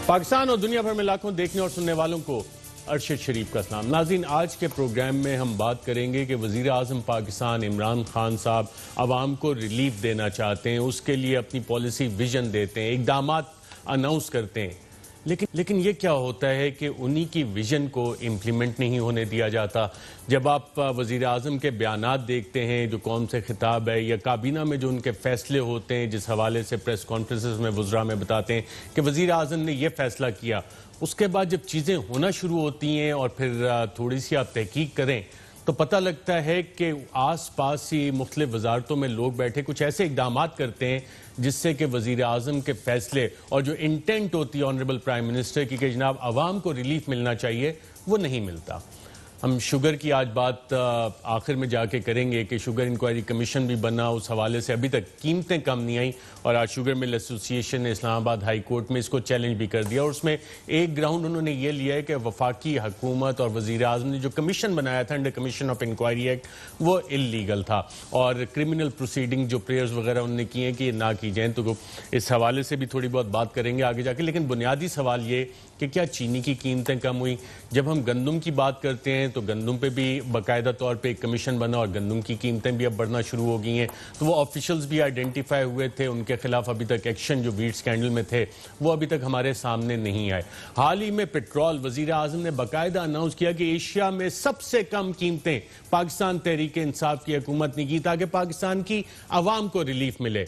پاکستان اور دنیا بھر میں لاکھوں دیکھنے اور سننے والوں کو ارشد شریف کا سلام۔ ناظرین، آج کے پروگرام میں ہم بات کریں گے کہ وزیر اعظم پاکستان عمران خان صاحب عوام کو ریلیف دینا چاہتے ہیں، اس کے لیے اپنی پالیسی ویژن دیتے ہیں، اقدامات اناؤنس کرتے ہیں، لیکن یہ کیا ہوتا ہے کہ انہی کی ویژن کو امپلیمنٹ نہیں ہونے دیا جاتا۔ جب آپ وزیر اعظم کے بیانات دیکھتے ہیں جو قوم سے خطاب ہے، یا کابینہ میں جو ان کے فیصلے ہوتے ہیں جس حوالے سے پریس کانفرنسز میں وزراء میں بتاتے ہیں کہ وزیر اعظم نے یہ فیصلہ کیا، اس کے بعد جب چیزیں ہونا شروع ہوتی ہیں اور پھر تھوڑی سی آپ تحقیق کریں تو پتہ لگتا ہے کہ آس پاس ہی مختلف وزارتوں میں لوگ بیٹھے کچھ ایسے اقدامات کرتے ہیں جس سے کہ وزیر اعظم کے فیصلے اور جو انٹینٹ ہوتی ہے آنریبل پرائم منسٹر کی کہ جناب عوام کو ریلیف ملنا چاہیے، وہ نہیں ملتا۔ ہم شوگر کی آج بات آخر میں جا کے کریں گے کہ شوگر انکوائری کمیشن بھی بنا، اس حوالے سے ابھی تک قیمتیں کم نہیں آئیں، اور آج شوگر مل ایسوسی ایشن نے اسلام آباد ہائی کورٹ میں اس کو چیلنج بھی کر دیا، اور اس میں ایک گراؤنڈ انہوں نے یہ لیا ہے کہ وفاقی حکومت اور وزیر اعظم نے جو کمیشن بنایا تھا under commission of inquiry act, وہ اللیگل تھا، اور کرمنل پروسیڈنگ جو پریئرز وغیرہ انہوں نے کی ہیں کہ یہ نہ کی جائیں۔ تو اس حوالے سے بھی تھوڑی بہت بات کریں گے آگے جا کے، لیکن بنیادی سوال یہ کہ کیا چینی کی قیمتیں کم ہوئیں؟ جب ہم گندم کی بات کرتے ہیں تو گندم پہ بھی باقاعدہ طور پہ ایک کمیشن بنا اور گندم کی قیمتیں بھی اب بڑھنا شروع ہو گئی ہیں، تو وہ آفیشلز بھی آئیڈینٹیفائی ہوئے تھے، ان کے خلاف ابھی تک ایکشن جو ویٹ سکینڈل میں تھے وہ ابھی تک ہمارے سامنے نہیں آئے۔ حال ہی میں پیٹرول، وزیر اعظم نے باقاعدہ اناؤنس کیا کہ ایشیا میں سب سے کم قیمتیں پاکستان تحریک انصاف کی حکومت نے کی تاکہ پاکستان کی عوام کو ریلیف ملے،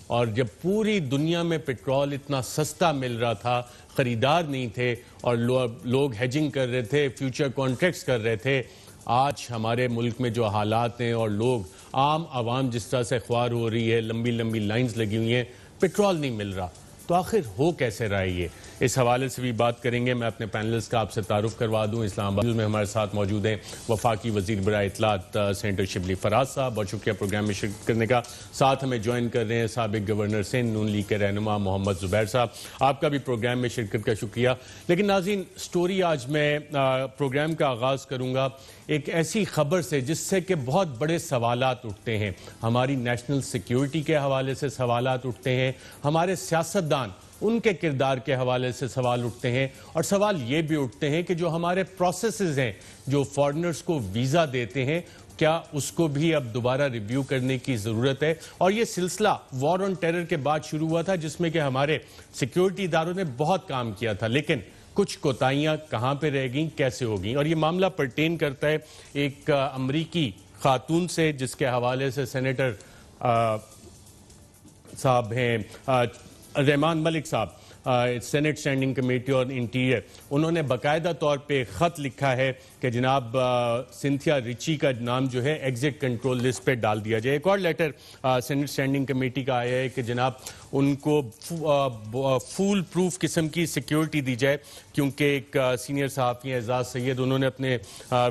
اور جب پوری دنیا میں پیٹرول اتنا سستا مل رہا تھا، خریدار نہیں تھے اور لوگ ہیجنگ کر رہے تھے، فیوچر کانٹریکٹس کر رہے تھے، آج ہمارے ملک میں جو حالات ہیں اور لوگ عام عوام جس طرح سے خوار ہو رہی ہے، لمبی لمبی لائنز لگی ہوئی ہیں، پیٹرول نہیں مل رہا، تو آخر ہو کیسے رہا ہے یہ؟ اس حوالے سے بھی بات کریں گے۔ میں اپنے پینلسٹ کا آپ سے تعارف کروا دوں۔ اسلام آباد میں ہمارے ساتھ موجود ہیں وفاقی وزیر برائے اطلاعات سینیٹر شبلی فراز صاحب، بہت شکریہ پروگرام میں شرکت کرنے کا۔ ساتھ ہمیں جوائن کر رہے ہیں سابق گورنر سندھ نون لیگ کے رہنما محمد زبیر صاحب، آپ کا بھی پروگرام میں شرکت کا شکریہ۔ لیکن ناظرین، سٹوری آج میں پروگرام کا آغاز کروں گا ایک ایسی خبر سے جس سے کہ بہت بڑے سوالات اٹھتے ہیں، ہماری نیشنل سیکیورٹی کے حوالے سے سوالات اٹھتے ہیں، ہمارے سیاستدان ان کے کردار کے حوالے سے سوال اٹھتے ہیں، اور سوال یہ بھی اٹھتے ہیں کہ جو ہمارے پروسیسز ہیں جو فارنرز کو ویزا دیتے ہیں، کیا اس کو بھی اب دوبارہ ریویو کرنے کی ضرورت ہے؟ اور یہ سلسلہ وار آن ٹیرر کے بعد شروع ہوا تھا جس میں کہ ہمارے سیکیورٹی اداروں نے بہت کام کیا تھا، لیکن کچھ کوتاہیاں کہاں پہ رہ گئیں، کیسے ہو گئیں؟ اور یہ معاملہ پرٹین کرتا ہے ایک امریکی خاتون سے جس کے حوالے سے سینیٹر صاحب ہیں رحمان ملک صاحب، سینٹ اسٹینڈنگ کمیٹی اور انٹیریئر، انہوں نے باقاعدہ طور پہ خط لکھا ہے کہ جناب سنتھیا ریچی کا نام جو ہے ایگزٹ کنٹرول لسٹ پہ ڈال دیا جائے۔ ایک اور لیٹر سینٹ اسٹینڈنگ کمیٹی کا آیا ہے کہ جناب ان کو فول پروف قسم کی سیکیورٹی دی جائے، کیونکہ ایک سینئر صحافی ہیں اعزاز سید، انہوں نے اپنے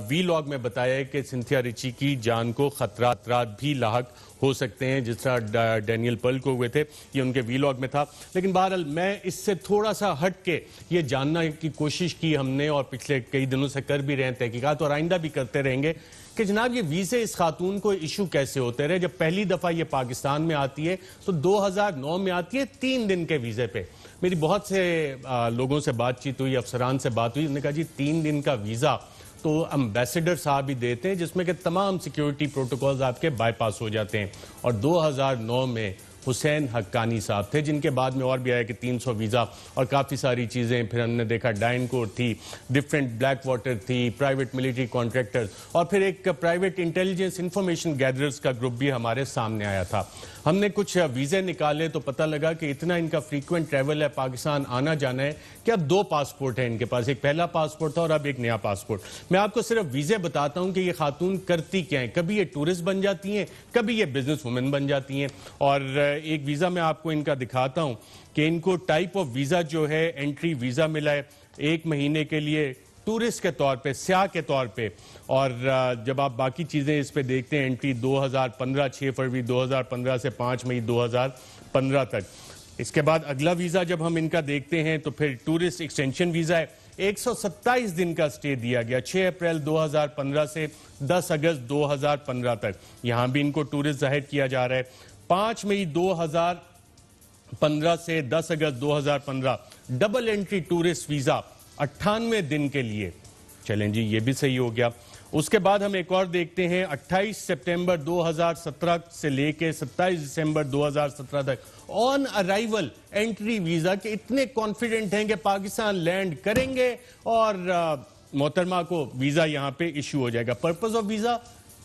وی لاگ میں بتایا ہے کہ سنتھیا ریچی کی جان کو خطرات بھی لاحق ہو سکتے ہیں جس طرح ڈینیل پرل کو ہوئے تھے، یہ ان کے وی لاگ میں تھا۔ لیکن بہرحال میں اس سے تھوڑا سا ہٹ کے یہ جاننا کی کوشش کی ہم نے، اور پچھلے کئی دنوں سے کر بھی رہے ہیں تحقیقات، اور آئندہ بھی کرتے رہیں گے، کہ جناب یہ ویزے اس خاتون کو ایشو کیسے ہوتے رہے۔ جب پہلی دفعہ یہ پاکستان میں آتی ہے تو 2009 میں آتی ہے 3 دن کے ویزے پہ۔ میری بہت سے لوگوں سے بات چیت ہوئی، افسران سے بات ہوئی، انہوں نے کہا جی 3 دن کا ویزا تو امبیسڈر صاحب ہی دیتے ہیں جس میں کہ تمام سیکیورٹی پروٹوکولز آپ کے بائی پاس ہو جاتے ہیں، اور 2009 میں حسین حقانی صاحب تھے، جن کے بعد میں اور بھی آیا کہ 300 ویزا اور کافی ساری چیزیں، پھر ہم نے دیکھا ڈائن کورٹ تھی، ڈیفرنٹ بلیک واٹر تھی، پرائیویٹ ملٹری کانٹریکٹرز، اور پھر ایک پرائیویٹ انٹیلیجنس انفارمیشن گیدررز کا گروپ بھی ہمارے سامنے آیا تھا۔ ہم نے کچھ ویزے نکالے تو پتہ لگا کہ اتنا ان کا فریکوینٹ ٹریول ہے، پاکستان آنا جانا ہے، کہ اب 2 پاسپورٹ ہیں ان کے پاس، ایک پہلا پاسپورٹ تھا اور اب ایک نیا پاسپورٹ۔ میں آپ کو صرف ویزے بتاتا ہوں کہ یہ خاتون کرتی کیا ہیں، کبھی یہ ٹورسٹ بن جاتی ہیں، کبھی یہ بزنس وومن بن جاتی ہیں، اور ایک ویزا میں آپ کو ان کا دکھاتا ہوں کہ ان کو ٹائپ آف ویزا جو ہے انٹری ویزا ملا ہے 1 مہینے کے لیے ٹورسٹ کے طور پہ، سیاح کے طور پہ، اور جب آپ باقی چیزیں اس پہ دیکھتے ہیں انٹری 2015 6 فروری 2015 سے 5 مئی 2015 تک۔ اس کے بعد اگلا ویزا جب ہم ان کا دیکھتے ہیں تو پھر ٹورسٹ ایکسٹینشن ویزا ہے، 127 دن کا سٹے دیا گیا 6 اپریل 2015 سے 10 اگست 2015 تک، یہاں بھی ان کو ٹورسٹ ظاہر کیا جا رہا ہے۔ 5 مئی 15 سے 10 اگست 2015 ڈبل انٹری ٹورسٹ ویزا 98 دن کے لیے. چلیں جی یہ بھی صحیح ہو گیا. اس کے بعد ہم ایک اور دیکھتے ہیں 28 سپٹمبر 2017 سے لے کے 27 دسمبر 2017 تک آن ارائیول انٹری ویزا کے اتنے کانفیڈنٹ ہیں کہ پاکستان لینڈ کریں گے اور محترمہ کو ویزا یہاں پہ ایشو ہو جائے گا. پرپز آف ویزا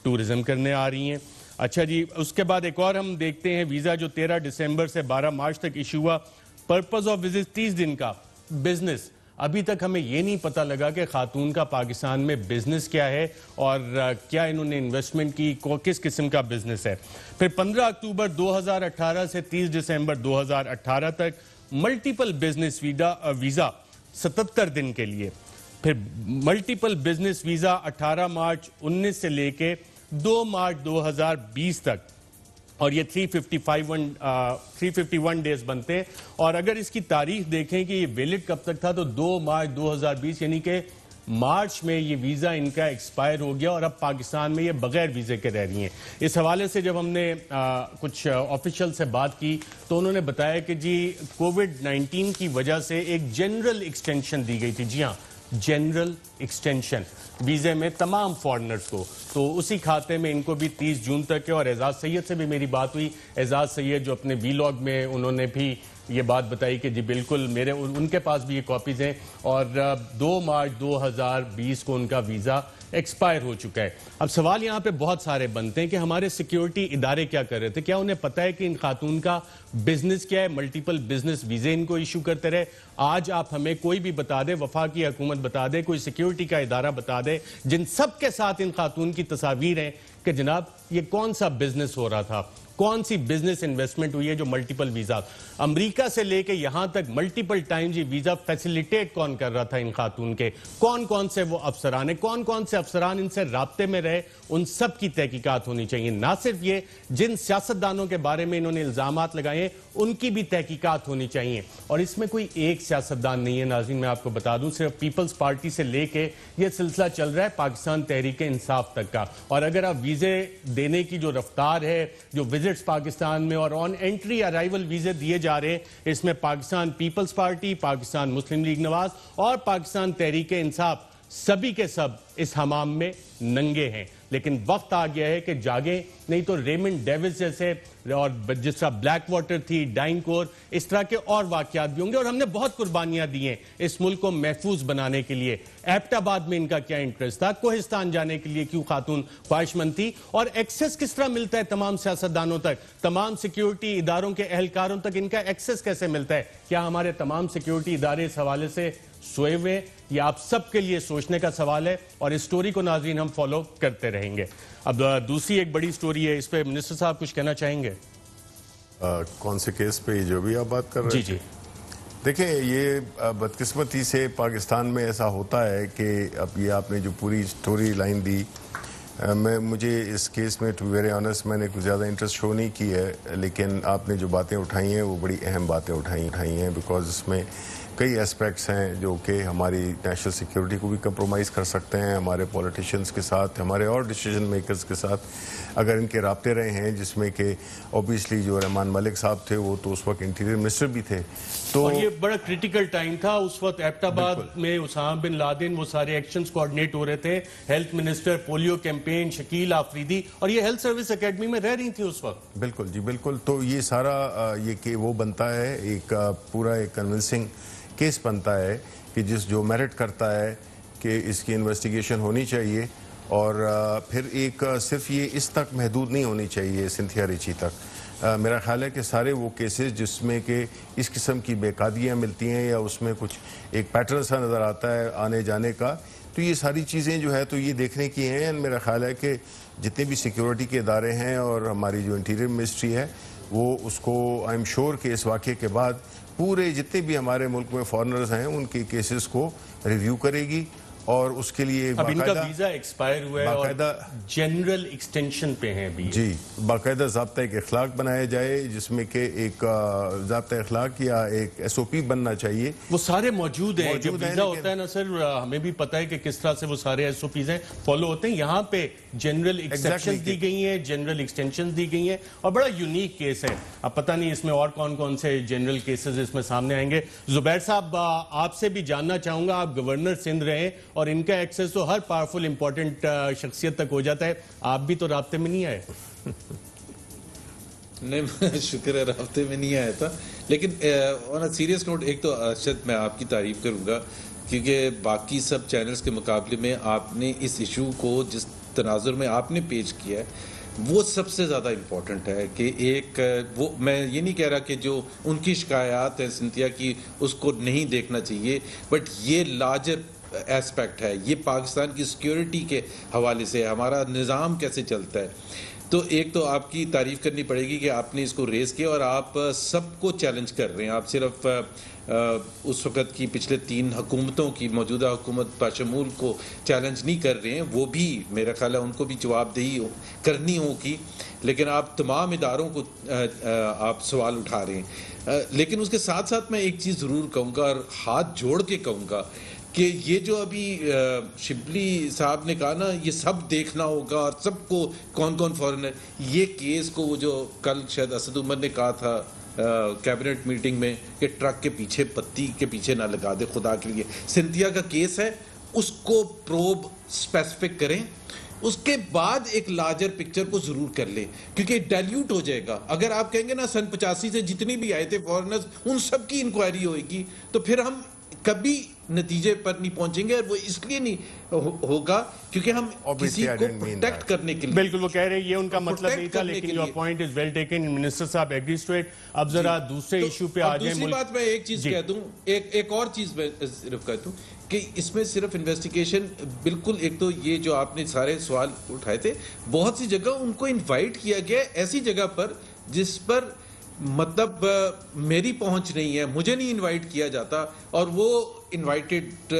ٹورزم کرنے آ رہی ہیں. اچھا جی اس کے بعد ایک اور ہم دیکھتے ہیں ویزا جو 13 دسمبر سے 12 مارچ تک ایشو ہوا. پرپز آف وزٹ 30 دن کا بزنس. ابھی تک ہمیں یہ نہیں پتہ لگا کہ خاتون کا پاکستان میں بزنس کیا ہے اور کیا انہوں نے انویسٹمنٹ کی, کس قسم کا بزنس ہے. پھر 15 اکتوبر 2018 سے 30 دسمبر 2018 تک ملٹیپل بزنس ویزا 77 دن کے لیے. پھر ملٹیپل بزنس ویزا 18 مارچ 19 سے لے کے 2 مارچ 2020 تک, اور یہ 351 ڈیز بنتے ہیں. اور اگر اس کی تاریخ دیکھیں کہ یہ ویلڈ کب تک تھا تو 2 مارچ 2020 یعنی کہ مارچ میں یہ ویزا ان کا ایکسپائر ہو گیا اور اب پاکستان میں یہ بغیر ویزے کے رہ رہی ہیں. اس حوالے سے جب ہم نے کچھ آفیشل سے بات کی تو انہوں نے بتایا کہ جی کووڈ-19 کی وجہ سے ایک جنرل ایکسٹینشن دی گئی تھی. جی ہاں, جنرل ایکسٹینشن ویزے میں تمام فارنرز کو, تو اسی کھاتے میں ان کو بھی 30 جون تک ہے. اور اعزاز سید سے بھی میری بات ہوئی. اعزاز سید جو اپنے ویلاگ میں انہوں نے بھی یہ بات بتائی کہ جی بالکل ان کے پاس بھی یہ کاپیز ہیں اور 2 مارچ 2020 کو ان کا ویزا ایکسپائر ہو چکا ہے. اب سوال یہاں پہ بہت سارے بنتے ہیں کہ ہمارے سیکیورٹی ادارے کیا کر رہے تھے, کیا انہیں پتہ ہے کہ ان خاتون کا بزنس کیا ہے, ملٹیپل بزنس ویزے ان کو ایشو کرتے رہے. آج آپ ہمیں کوئی بھی بتا دے, وفاقی حکومت بتا دے, کوئی سیکیورٹی کا ادارہ بتا دے جن سب کے ساتھ ان خاتون کی تصاویر ہیں کہ جناب یہ کون سا بزنس ہو رہا تھا, کون سی بزنس انویسٹمنٹ ہوئی ہے جو ملٹیپل ویزا. امریکہ سے لے کے یہاں تک ملٹیپل ٹائمز یہ ویزا فیسیلیٹیٹ کون کر رہا تھا ان خاتون کے, کون سے وہ افسران ہیں, کون سے افسران ان سے رابطے میں رہے, ان سب کی تحقیقات ہونی چاہیے. نہ صرف یہ جن سیاستدانوں کے بارے میں انہوں نے الزامات لگائے ہیں ان کی بھی تحقیقات ہونی چاہیے. اور اس میں کوئی ایک سیاستدان نہیں ہے ناظرین, میں آپ کو بتا دوں صرف پیپلز پارٹی سے لے کے یہ سلسلہ چل رہا ہے پاکستان تحریک انصاف تک کا. اور اگر آپ ویزے دینے کی جو رفتار ہے, جو وزٹس پاکستان میں اور آن انٹری ارائیول ویزے دیے جا رہے ہیں, اس میں پاکستان پیپلز پارٹی, پاکستان مسلم لیگ نواز اور پاکستان تحریک انصاف سبھی کے سب اس حمام میں ننگے ہیں. لیکن وقت آ گیا ہے کہ جاگیں, نہیں تو ریمنڈ ڈیوس جیسے اور جس طرح بلیک واٹر تھی, ڈائنگ کور, اس طرح کے اور واقعات بھی ہوں گے. اور ہم نے بہت قربانیاں دی ہیں اس ملک کو محفوظ بنانے کے لیے. ایبٹ آباد میں ان کا کیا انٹرسٹ تھا, کوہستان جانے کے لیے کیوں خاتون خواہش مند تھی, اور ایکسس کس طرح ملتا ہے تمام سیاستدانوں تک, تمام سیکیورٹی اداروں کے اہلکاروں تک ان کا ایکسس کیسے ملتا ہے. کیا ہمارے تمام سیکیورٹی ادارے اس حوالے سے سوئے ہوئے, یہ آپ سب کے لیے سوچنے کا سوال ہے. اور اس سٹوری کو ناظرین ہم فالو کرتے رہیں گے. اب دوسری ایک بڑی سٹوری ہے, اس پہ منسٹر صاحب کچھ کہنا چاہیں گے؟ کون سے کیس پہ جو بھی آپ بات کر رہے ہیں؟ جی دیکھیں, یہ بدقسمتی سے پاکستان میں ایسا ہوتا ہے کہ اب یہ آپ نے جو پوری سٹوری لائن دی, مجھے اس کیس میں ٹو بی ویری آنیسٹ میں نے کچھ زیادہ انٹرسٹ شو نہیں کی ہے, لیکن آپ نے جو باتیں اٹھائی ہیں وہ بڑی اہم باتیں اٹھائی ہیں, بیکاز اس میں کئی اسپیکٹس ہیں جو کہ ہماری نیشنل سیکیورٹی کو بھی کمپرومائز کر سکتے ہیں, ہمارے پولیٹیشنز کے ساتھ, ہمارے اور ڈیسیجن میکرز کے ساتھ اگر ان کے رابطے رہے ہیں, جس میں کہ اوبیسلی جو رحمان ملک صاحب تھے وہ تو اس وقت انٹیریئر منسٹر بھی تھے. تو اور یہ بڑا کریٹیکل ٹائم تھا اس وقت, ایبٹ آباد میں اسامہ بن لادن وہ سارے ایکشنز کوارڈینیٹ ہو رہے تھے, health minister, polio campaign, Shakeel Afridi, اور یہ ہیلتھ سروس اکیڈمی میں رہ رہی تھی اس وقت. بالکل جی بالکل. تو یہ سارا یہ کہ وہ بنتا ہے ایک پورا ایک کنونسنگ کیس بنتا ہے کہ جو میرٹ کرتا ہے کہ اس کی انویسٹیگیشن ہونی چاہیے, اور پھر ایک صرف یہ اس تک محدود نہیں ہونی چاہیے سنتھیا ریچی تک. میرا خیال ہے کہ سارے وہ کیسز جس میں کہ اس قسم کی بے قاعدگیاں ملتی ہیں یا اس میں کچھ ایک پیٹرن سا نظر آتا ہے آنے جانے کا, تو یہ ساری چیزیں جو ہے تو یہ دیکھنے کی ہیں. میرا خیال ہے کہ جتنے بھی سیکیورٹی کے ادارے ہیں اور ہماری جو انٹیریئر منسٹری ہے وہ اس کو آئی ایم شور کہ اس واقعے کے بعد پورے جتنے بھی ہمارے ملک میں فارنرز ہیں ان کے کیسز کو ریویو کرے گی اور اس کے لیے اب ان کا ویزا ایکسپائر ہوا ہے اور جنرل ایکسٹینشن پہ ہیں ابھی. جی باقاعدہ ضابطہ ایک اخلاق بنایا جائے جس میں کہ ایک ضابطہ اخلاق یا ایک ایس او پی بننا چاہیے. وہ سارے موجود ہیں. جو ویزا ہوتا ہے نا سر, ہمیں بھی پتہ ہے کہ کس طرح سے وہ سارے ایس او پیز ہیں فالو ہوتے ہیں. یہاں پہ جنرل ایکسیپشنز دی گئی ہیں, جنرل ایکسٹینشنز دی گئی ہیں, اور بڑا یونیک کیس ہے. اب پتہ نہیں اس میں اور کون کون سے جنرل کیسز اس میں سامنے آئیں گے. زبیر صاحب, آپ سے بھی جاننا چاہوں گا, آپ گورنر سندھ رہے اور ان کا ایکسیس تو ہر پاورفل امپورٹنٹ شخصیت تک ہو جاتا ہے, آپ بھی تو رابطے میں نہیں آئے؟ نہیں, شکر ہے رابطے میں نہیں آیا تھا. لیکن آن سیریس نوٹ, ایک تو ارشد میں آپ کی تعریف کروں گا کیونکہ باقی سب چینلز کے مقابلے میں آپ نے اس ایشو کو جس تناظر میں آپ نے پیش کیا ہے وہ سب سے زیادہ امپورٹنٹ ہے. کہ ایک وہ, میں یہ نہیں کہہ رہا کہ جو ان کی شکایات ہیں سنتھیا کی اس کو نہیں دیکھنا چاہیے, بٹ یہ لارجر ایسپیکٹ ہے, یہ پاکستان کی سیکیورٹی کے حوالے سے ہمارا نظام کیسے چلتا ہے. تو ایک تو آپ کی تعریف کرنی پڑے گی کہ آپ نے اس کو ریز کیا اور آپ سب کو چیلنج کر رہے ہیں. آپ صرف اس وقت کی پچھلے 3 حکومتوں کی موجودہ حکومت بشمول کو چیلنج نہیں کر رہے ہیں, وہ بھی میرا خیال ہے ان کو بھی جواب دہی کرنی ہوگی, لیکن آپ تمام اداروں کو آپ سوال اٹھا رہے ہیں. لیکن اس کے ساتھ ساتھ میں ایک چیز ضرور کہوں گا اور ہاتھ جوڑ کے کہوں گا کہ یہ جو ابھی شبلی صاحب نے کہا نا یہ سب دیکھنا ہوگا اور سب کو کون کون فورنر, یہ کیس کو وہ جو کل شاید اسد عمر نے کہا تھا کیبنٹ میٹنگ میں کہ ٹرک کے پیچھے پتی کے پیچھے نہ لگا دے خدا کے لیے, سنتھیا کا کیس ہے اس کو پروب اسپیسیفک کریں, اس کے بعد ایک لارجر پکچر کو ضرور کر لیں کیونکہ ڈیلیوٹ ہو جائے گا. اگر آپ کہیں گے نا سن 85 سے جتنی بھی آئے تھے فورنرز ان سب کی انکوائری ہوئے گی تو پھر ہم کبھی نتیجے پر نہیں پہنچیں گے, اور وہ اس لیے نہیں ہوگا کیونکہ ہم کسی کو پروٹیکٹ کرنے کے لیے. بالکل وہ کہہ رہے ہیں یہ ان کا مطلب نہیں تھا, لیکن your point is well taken, minister صاحب ایگریز ٹو اٹ. اب ذرا دوسرے ایشو پہ آ جائیں. دوسری بات میں ایک چیز کہہ دوں, ایک اور چیز میں صرف کہہ دوں کہ اس میں صرف انویسٹیگیشن بالکل, ایک تو یہ جو آپ نے سارے سوال اٹھائے تھے بہت سی جگہ ان کو انوائٹ کیا گیا ایسی جگہ پر جس پر مطلب میری پہنچ نہیں ہے, مجھے نہیں انوائٹ کیا جاتا اور وہ انوائٹڈ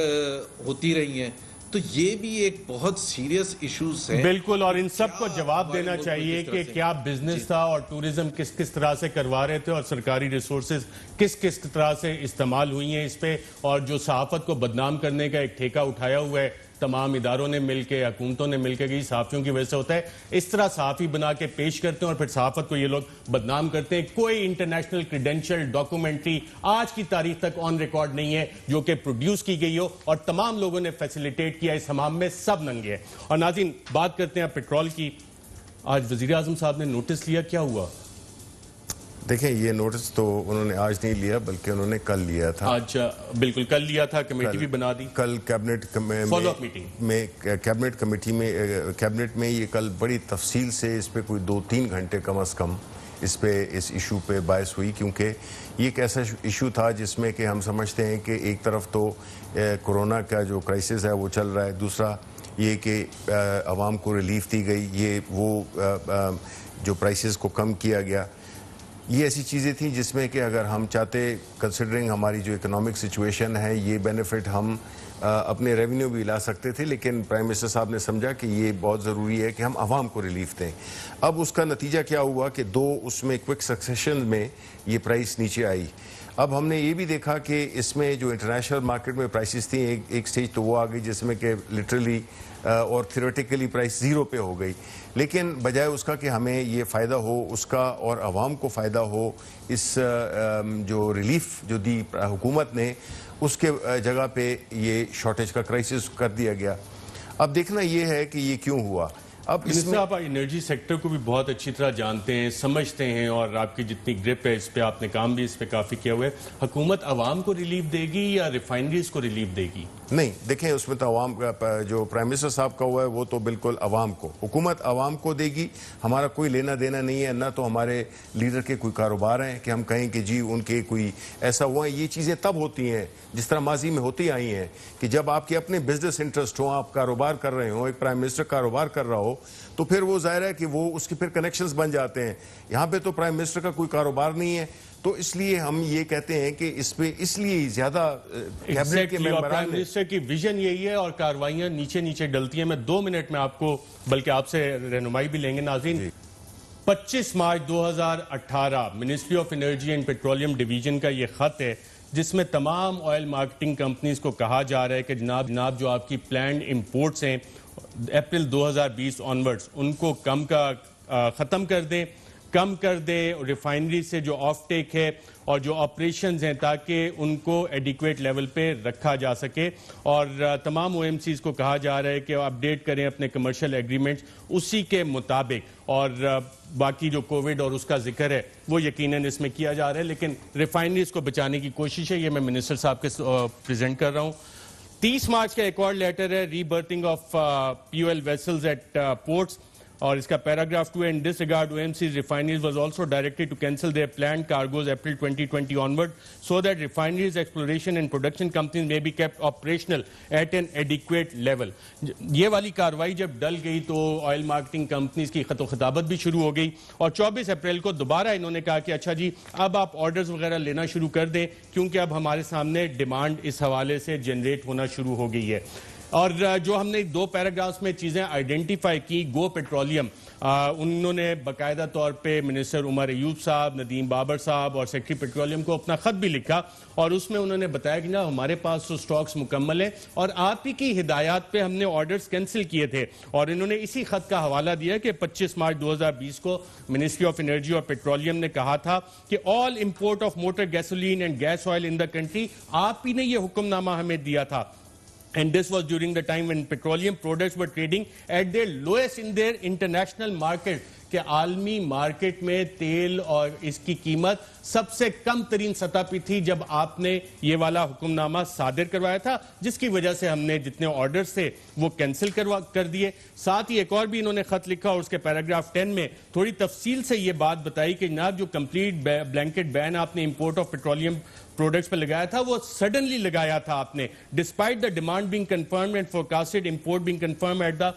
ہوتی رہی ہیں. تو یہ بھی ایک بہت سیریس ایشوز ہیں. بالکل, اور ان سب کو جواب دینا چاہیے کہ کیا بزنس تھا اور ٹورزم کس کس طرح سے کروا رہے تھے اور سرکاری ریسورسز کس کس طرح سے استعمال ہوئی ہیں اس پہ, اور جو صحافت کو بدنام کرنے کا ایک ٹھیکہ اٹھایا ہوا ہے تمام اداروں نے مل کے, حکومتوں نے مل کے, کہ صحافیوں کی وجہ سے ہوتا ہے. اس طرح صحافی بنا کے پیش کرتے ہیں اور پھر صحافت کو یہ لوگ بدنام کرتے ہیں. کوئی انٹرنیشنل کریڈینشل ڈاکومنٹری آج کی تاریخ تک آن ریکارڈ نہیں ہے جو کہ پروڈیوس کی گئی ہو اور تمام لوگوں نے فیسیلیٹیٹ کیا. اس ہمام میں سب ننگے ہیں. اور ناظرین بات کرتے ہیں پیٹرول کی. آج وزیر اعظم صاحب نے نوٹس لیا, کیا ہوا؟ دیکھیں یہ نوٹس تو انہوں نے آج نہیں لیا بلکہ انہوں نے کل لیا تھا. آج بالکل کل لیا تھا, کمیٹی بھی بنا دی. کل کیبنٹ میں کیبنٹ کمیٹی میں کیبنٹ میں یہ کل بڑی تفصیل سے اس پہ کوئی 2-3 گھنٹے کم از کم اس ایشو پہ باعث ہوئی, کیونکہ یہ ایک ایسا ایشو تھا جس میں کہ ہم سمجھتے ہیں کہ ایک طرف تو کورونا کا جو کرائسس ہے وہ چل رہا ہے, دوسرا یہ کہ عوام کو ریلیف دی گئی, یہ وہ جو پرائسز کو کم کیا گیا, یہ ایسی چیزیں تھیں جس میں کہ اگر ہم چاہتے کنسیڈرنگ ہماری جو اکنامک سچویشن ہے یہ بینیفٹ ہم اپنے ریونیو بھی لا سکتے تھے, لیکن پرائم منسٹر صاحب نے سمجھا کہ یہ بہت ضروری ہے کہ ہم عوام کو ریلیف دیں. اب اس کا نتیجہ کیا ہوا کہ 2 اس میں کوئک سکسیشن میں یہ پرائس نیچے آئی. اب ہم نے یہ بھی دیکھا کہ اس میں جو انٹرنیشنل مارکیٹ میں پرائسز تھیں ایک سٹیج تو وہ آ گئی جس میں کہ لٹرلی اور تھیوریٹیکلی پرائس 0 پہ ہو گئی, لیکن بجائے اس کا کہ ہمیں یہ فائدہ ہو اس کا اور عوام کو فائدہ ہو, اس جو ریلیف جو دی حکومت نے اس کے جگہ پہ یہ شارٹیج کا کرائسس کر دیا گیا. اب دیکھنا یہ ہے کہ یہ کیوں ہوا. اب اس میں آپ انرجی سیکٹر کو بھی بہت اچھی طرح جانتے ہیں, سمجھتے ہیں, اور آپ کی جتنی گرپ ہے اس پہ آپ نے کام بھی اس پہ کافی کیا ہوا ہے. حکومت عوام کو ریلیف دے گی یا ریفائنریز کو ریلیف دے گی؟ نہیں, دیکھیں اس میں تو عوام کا جو پرائم منسٹر صاحب کا ہوا ہے وہ تو بالکل عوام کو, حکومت عوام کو دے گی. ہمارا کوئی لینا دینا نہیں ہے, نہ تو ہمارے لیڈر کے کوئی کاروبار ہیں کہ ہم کہیں کہ جی ان کے کوئی ایسا ہوا ہے. یہ چیزیں تب ہوتی ہیں جس طرح ماضی میں ہوتی آئی ہیں کہ جب آپ کے اپنے بزنس انٹرسٹ ہوں, آپ کاروبار کر رہے ہوں, ایک پرائم منسٹر کاروبار کر رہا ہو تو پھر وہ ظاہر ہے کہ وہ اس کے پھر کنیکشنز بن جاتے ہیں. یہاں پہ تو پرائم منسٹر کا کوئی کاروبار نہیں ہے, تو اس لیے ہم یہ کہتے ہیں کہ اس پہ اس لیے زیادہ کیبنٹ کے ممبران پرائم منسٹر کی ویژن یہی ہے اور کاروائیاں نیچے نیچے ڈلتی ہیں. میں 2 منٹ میں آپ کو بلکہ آپ سے رہنمائی بھی لیں گے. ناظرین 25 March 2018 ministry of energy and petroleum division کا یہ خط ہے جس میں تمام آئل مارکیٹنگ کمپنیز کو کہا جا رہا ہے کہ جناب جو آپ کی پلانڈ امپورٹس ہیں اپریل 2020 آنورڈز ان کو ختم کر دیں ریفائنری سے جو آف ٹیک ہے اور جو آپریشنز ہیں تاکہ ان کو ایڈیکویٹ لیول پہ رکھا جا سکے. اور تمام او ایم سیز کو کہا جا رہا ہے کہ اپڈیٹ کریں اپنے کمرشل ایگریمنٹس اسی کے مطابق. اور باقی جو کووڈ اور اس کا ذکر ہے وہ یقیناً اس میں کیا جا رہا ہے لیکن ریفائنریز کو بچانے کی کوشش ہے. یہ میں منسٹر صاحب کے پریزنٹ کر رہا ہوں. 30 مارچ کا ایک اور لیٹر ہے reberthing of P O L vessels at ports اور اس کا paragraph 2 in this regard OMC's refineries was also directed to cancel their planned cargoes April 2020 onward so that refineries, exploration and production companies may be kept operational at an adequate level. یہ والی کاروائی جب ڈل گئی تو oil marketing companies کی خط و خطابت بھی شروع ہو گئی اور 24 اپریل کو دوبارہ انہوں نے کہا کہ اچھا جی اب آپ آرڈرز وغیرہ لینا شروع کر دیں کیونکہ اب ہمارے سامنے ڈیمانڈ اس حوالے سے جنریٹ ہونا شروع ہو گئی ہے. اور جو ہم نے 2 پیراگرافز میں چیزیں آئیڈینٹیفائی کی گو پیٹرولیم انہوں نے باقاعدہ طور پہ منسٹر عمر ایوب صاحب ندیم بابر صاحب اور سیکرٹری پیٹرولیم کو اپنا خط بھی لکھا اور اس میں انہوں نے بتایا کہ نا ہمارے پاس تو سٹاکس مکمل ہیں اور آپ ہی کی ہدایات پہ ہم نے آرڈرز کینسل کیے تھے. اور انہوں نے اسی خط کا حوالہ دیا کہ 25 مارچ 2020 کو منسٹری آف انرجی اور پیٹرولیم نے کہا تھا کہ all import of motor gasoline and gas oil in the country آپ ہی نے یہ حکم نامہ ہمیں دیا تھا. And this was during the time when petroleum products were trading at their lowest in their international market. کہ عالمی مارکیٹ میں تیل اور اس کی قیمت سب سے کم ترین سطح پہ تھی جب آپ نے یہ والا حکم نامہ صادر کروایا تھا جس کی وجہ سے ہم نے جتنے آرڈرز تھے وہ کینسل کر دیے. ساتھ ہی ایک اور بھی انہوں نے خط لکھا اور اس کے پیراگراف 10 میں تھوڑی تفصیل سے یہ بات بتائی کہ جناب جو کمپلیٹ بلینکٹ بین آپ نے امپورٹ آف پیٹرولیم پروڈکٹس پہ لگایا تھا وہ سڈنلی لگایا تھا آپ نے despite the demand being confirmed and forecasted import being confirmed at the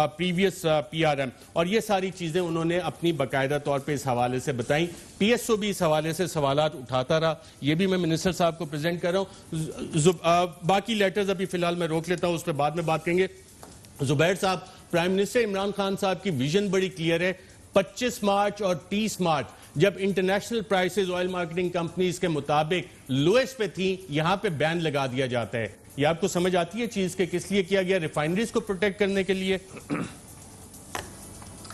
previous P R M. اور یہ ساری چیزیں انہوں نے اپنی باقاعدہ طور پہ اس حوالے سے بتائیں. پی ایس او بھی اس حوالے سے سوالات اٹھاتا رہا. یہ بھی میں منسٹر صاحب کو پریزنٹ کر رہا ہوں. باقی لیٹرز ابھی فی الحال میں روک لیتا ہوں اس پہ بعد میں بات کریں گے. زبیر صاحب پرائم منسٹر عمران خان صاحب کی ویژن بڑی کلیئر ہے. 25 مارچ اور 30 مارچ جب international prices oil marketing companies کے مطابق لوئسٹ پہ تھی یہاں پہ بین لگا دیا جاتا ہے. یہ آپ کو سمجھ آتی ہے چیز کہ کس لیے کیا گیا؟ ریفائنریز کو پروٹیکٹ کرنے کے لیے.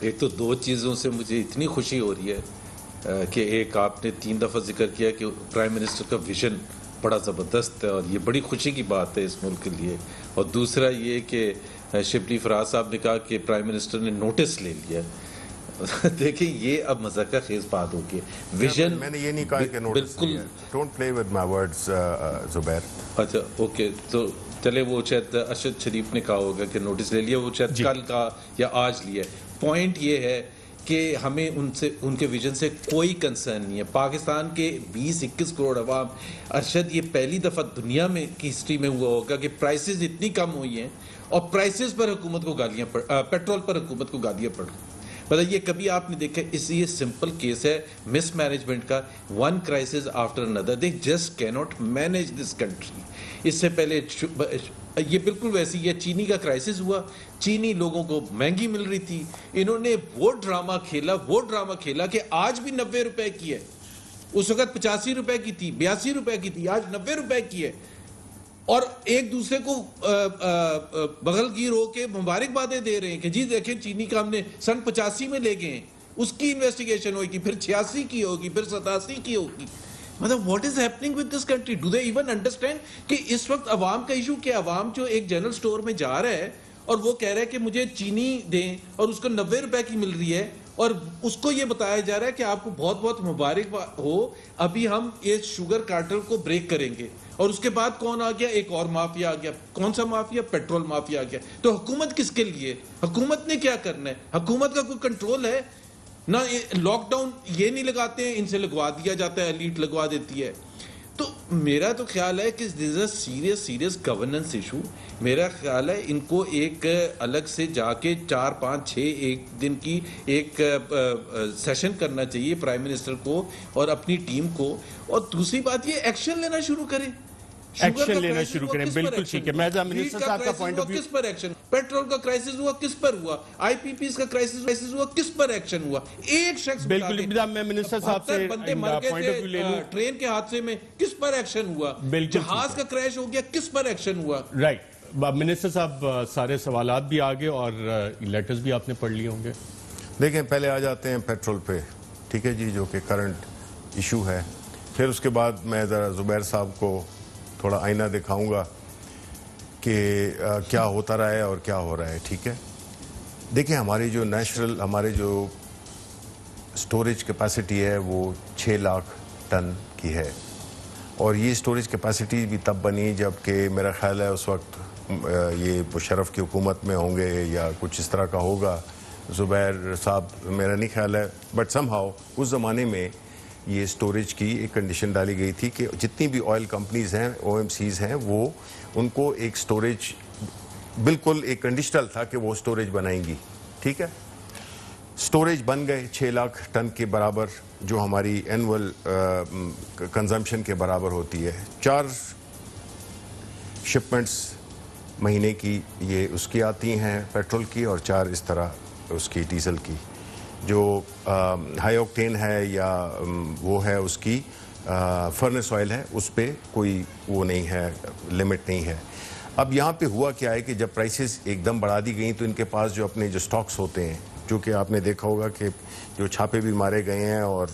ایک تو 2 چیزوں سے مجھے اتنی خوشی ہو رہی ہے کہ ایک آپ نے 3 دفعہ ذکر کیا کہ پرائم منسٹر کا ویژن بڑا زبردست ہے اور یہ بڑی خوشی کی بات ہے اس ملک کے لیے. اور دوسرا یہ کہ شبلی فراز صاحب نے کہا کہ پرائم منسٹر نے نوٹس لے لیا. دیکھیں یہ اب مذاقہ خیز بات ہوگی. ویژن میں نے یہ نہیں کہا کہ نوٹس لیا. Don't play with my words Zubair. اچھا اوکے تو چلے وہ شاید ارشد شریف نے کہا ہوگا کہ نوٹس لے لیا, وہ شاید کل کا یا آج لیا. پوائنٹ یہ ہے کہ ہمیں ان کے ویژن سے کوئی کنسرن نہیں ہے. پاکستان کے 20-21 کروڑ عوام, ارشد یہ پہلی دفعہ دنیا میں کی ہسٹری میں ہوا ہوگا کہ پرائسز اتنی کم ہوئی ہیں اور پرائسز پر حکومت کو گالیاں پیٹرول پر حکومت کو گالیاں پڑ رہی. مطلب یہ کبھی آپ نے دیکھا یہ سمپل کیس ہے مس مینجمنٹ کا. One crisis after another, they just کی ناٹ مینیج دس کنٹری. اس سے پہلے یہ بالکل ویسی ہے. چینی کا کرائسس ہوا, چینی لوگوں کو مہنگی مل رہی تھی, انہوں نے وہ ڈرامہ کھیلا کہ آج بھی 90 روپے کی ہے. اس وقت 85 روپے کی تھی, 82 روپے کی تھی, آج 90 روپے کی ہے. اور ایک دوسرے کو بغل گیر ہو کے مبارکبادیں دے رہے ہیں کہ جی دیکھیں چینی کا ہم نے سن 85 میں لے گئے ہیں, اس کی انویسٹیگیشن ہوگی, پھر 86 کی ہوگی, پھر 87 کی ہوگی. مطلب what is happening with this country? Do they even understand کہ اس وقت عوام کا ایشو کیا؟ عوام جو ایک جنرل سٹور میں جا رہا ہے اور وہ کہہ رہا ہے کہ مجھے چینی دیں اور اس کو 90 روپے کی مل رہی ہے اور اس کو یہ بتایا جا رہا ہے کہ آپ کو بہت بہت مبارک ہو, ابھی ہم یہ شوگر کارٹل کو بریک کریں گے. اور اس کے بعد کون آ گیا؟ ایک اور مافیا آ گیا. کون سا مافیا؟ پیٹرول مافیا آ گیا. تو حکومت کس کے لیے؟ حکومت نے کیا کرنا ہے؟ حکومت کا کوئی کنٹرول ہے نہ. لاک ڈاؤن یہ نہیں لگاتے ہیں, ان سے لگوا دیا جاتا ہے, ایلیٹ لگوا دیتی ہے. تو میرا تو خیال ہے کہ دس اے سیریس گورننس ایشو. میرا خیال ہے ان کو ایک الگ سے جا کے 4 5 6 ایک دن کی ایک سیشن کرنا چاہیے پرائم منسٹر کو اور اپنی ٹیم کو. اور دوسری بات یہ ایکشن لینا شروع کریں, ایکشن لینا شروع کریں. بالکل ٹھیک ہے. میں منسٹر صاحب کا پوائنٹ آف ویو, کس پر ایکشن, پیٹرول کا کرائسس ہوا کس پر ہوا, آئی پی پیز کا کرائسس ہوا کس پر ایکشن ہوا, ایک شخص بالکل. میں منسٹر صاحب سے پوائنٹ آف ویو لے لوں. ٹرین کے حادثے میں کس پر ایکشن ہوا, جہاز کا کریش ہو گیا کس پر ایکشن ہوا. رائٹ. منسٹر صاحب سارے سوالات بھی آگے اور لیٹرز بھی آپ نے پڑھ لیے ہوں گے. دیکھیں پہلے آ جاتے ہیں پیٹرول پہ, ٹھیک ہے جی, جو کہ کرنٹ ایشو ہے. پھر اس کے بعد میں ذرا زبیر صاحب کو تھوڑا آئینہ دکھاؤں گا کہ کیا ہوتا رہا ہے اور کیا ہو رہا ہے. ٹھیک ہے, دیکھیں ہماری جو نیشنل ہمارے جو سٹوریج کیپیسٹی ہے وہ 6 لاکھ ٹن کی ہے, اور یہ سٹوریج کیپیسٹی بھی تب بنی جب کہ میرا خیال ہے اس وقت یہ مشرف کی حکومت میں ہوں گے یا کچھ اس طرح کا ہوگا. زبیر صاحب میرا نہیں خیال ہے, بٹ سم ہاؤ اس زمانے میں یہ سٹوریج کی ایک کنڈیشن ڈالی گئی تھی کہ جتنی بھی آئل کمپنیز ہیں, او ایم سیز ہیں, وہ ان کو ایک سٹوریج بالکل ایک کنڈیشنل تھا کہ وہ سٹوریج بنائیں گی. ٹھیک ہے, سٹوریج بن گئے 6 لاکھ ٹن کے برابر, جو ہماری اینول کنزمپشن کے برابر ہوتی ہے. 4 شپمنٹس مہینے کی یہ اس کی آتی ہیں پیٹرول کی, اور 4 اس طرح اس کی ڈیزل کی. جو ہائی آکٹین ہے یا وہ ہے اس کی فرنس آئل ہے, اس پہ کوئی وہ نہیں ہے, لمٹ نہیں ہے. اب یہاں پہ ہوا کیا ہے کہ جب پرائسز ایک دم بڑھا دی گئیں تو ان کے پاس جو اپنے جو سٹاکس ہوتے ہیں, جو کہ آپ نے دیکھا ہوگا کہ جو چھاپے بھی مارے گئے ہیں, اور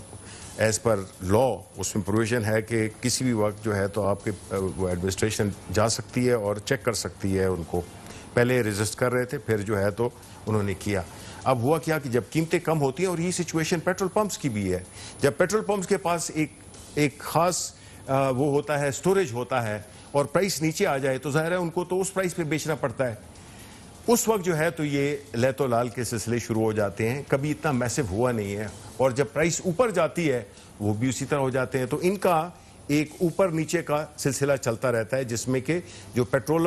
ایز پر لا اس میں پروویژن ہے کہ کسی بھی وقت جو ہے تو آپ کے وہ ایڈمنسٹریشن جا سکتی ہے اور چیک کر سکتی ہے ان کو. پہلے ریزسٹ کر رہے تھے, پھر جو ہے تو انہوں نے کیا. اب ہوا کیا کہ جب قیمتیں کم ہوتی ہیں, اور یہ سچویشن پیٹرول پمپس کی بھی ہے, جب پیٹرول پمپس کے پاس ایک خاص وہ ہوتا ہے, سٹوریج ہوتا ہے, اور پرائس نیچے آ جائے تو ظاہر ہے ان کو تو اس پرائس پہ بیچنا پڑتا ہے. اس وقت جو ہے تو یہ لیت و لال کے سلسلے شروع ہو جاتے ہیں. کبھی اتنا میسو ہوا نہیں ہے, اور جب پرائس اوپر جاتی ہے وہ بھی اسی طرح ہو جاتے ہیں. تو ان کا ایک اوپر نیچے کا سلسلہ چلتا رہتا ہے, جس میں کہ جو پیٹرول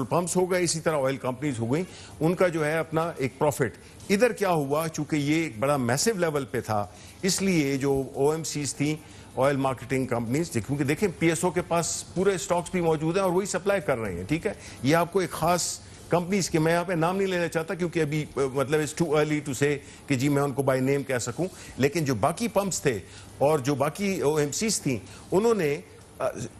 پمپس ہو گئے, اسی طرح آئل کمپنیز ہو گئیں, ان کا جو ہے اپنا ایک پروفٹ. ادھر کیا ہوا, چونکہ یہ ایک بڑا میسو لیول پہ تھا, اس لیے جو او ایم سیز تھیں, آئل مارکیٹنگ کمپنیز, کیونکہ دیکھیں پی ایس او کے پاس پورے سٹاکس بھی موجود ہیں اور وہی سپلائی کر رہے ہیں. ٹھیک ہے, یہ آپ کو ایک خاص کمپنیز کے, میں یہاں پہ نام نہیں لینا چاہتا کیونکہ ابھی مطلب اٹس ٹو ارلی ٹو سے کہ جی میں ان کو بائی نیم کہہ سکوں, لیکن جو باقی پمپس تھے اور جو باقی او ایم سیز تھیں, انہوں نے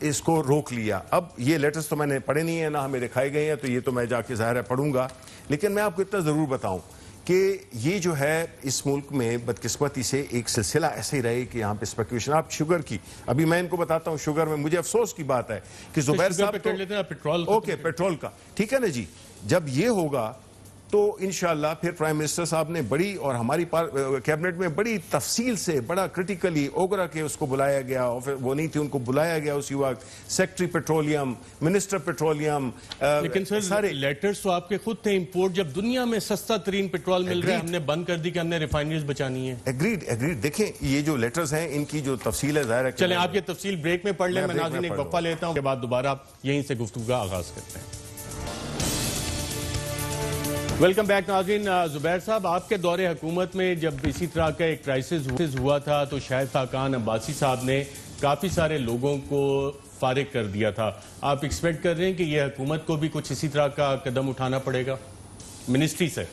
اس کو روک لیا. اب یہ لیٹرز تو میں نے پڑھے نہیں ہیں, نہ ہمیں دکھائے گئے ہیں, تو یہ تو میں جا کے ظاہر ہے پڑھوں گا. لیکن میں آپ کو اتنا ضرور بتاؤں کہ یہ جو ہے اس ملک میں بدقسمتی سے ایک سلسلہ ایسے ہی رہے کہ یہاں پہ اسپیکولیشن. آپ شوگر کی, ابھی میں ان کو بتاتا ہوں شوگر میں, مجھے افسوس کی بات ہے کہ زبیر صاحب اوکے پیٹرول کا ٹھیک ہے نا جی, جب یہ ہوگا تو انشاءاللہ پھر پرائم منسٹر صاحب نے بڑی, اور ہماری کیبنٹ میں بڑی تفصیل سے بڑا کرٹیکلی اوگرا کے اس کو بلایا گیا, وہ نہیں تھی ان کو بلایا گیا اسی وقت, سیکٹری پیٹرولیم, منسٹر پیٹرولیم. لیکن سر سارے لیٹرز تو آپ کے خود تھے, امپورٹ جب دنیا میں سستا ترین پیٹرول مل رہا ہے, ہم نے بند کر دی کہ ہم نے ریفائنریز بچانی ہے. ایگریڈ. دیکھیں یہ جو لیٹرز ہیں ان کی جو تفصیل ہے ظاہر ہے. چلیں آپ یہ تفصیل بریک میں پڑھ لیں, میں ناظرین ایک وقفہ لیتا ہوں, کے بعد دوبارہ یہیں سے گفتگو کا آغاز کرتے ہیں. ویلکم بیک ناظرین. زبیر صاحب, آپ کے دور حکومت میں جب اسی طرح کا ایک کرائسس ہوا تھا تو شاہد خاقان عباسی صاحب نے کافی سارے لوگوں کو فارغ کر دیا تھا. آپ ایکسپیکٹ کر رہے ہیں کہ یہ حکومت کو بھی کچھ اسی طرح کا قدم اٹھانا پڑے گا منسٹری سے؟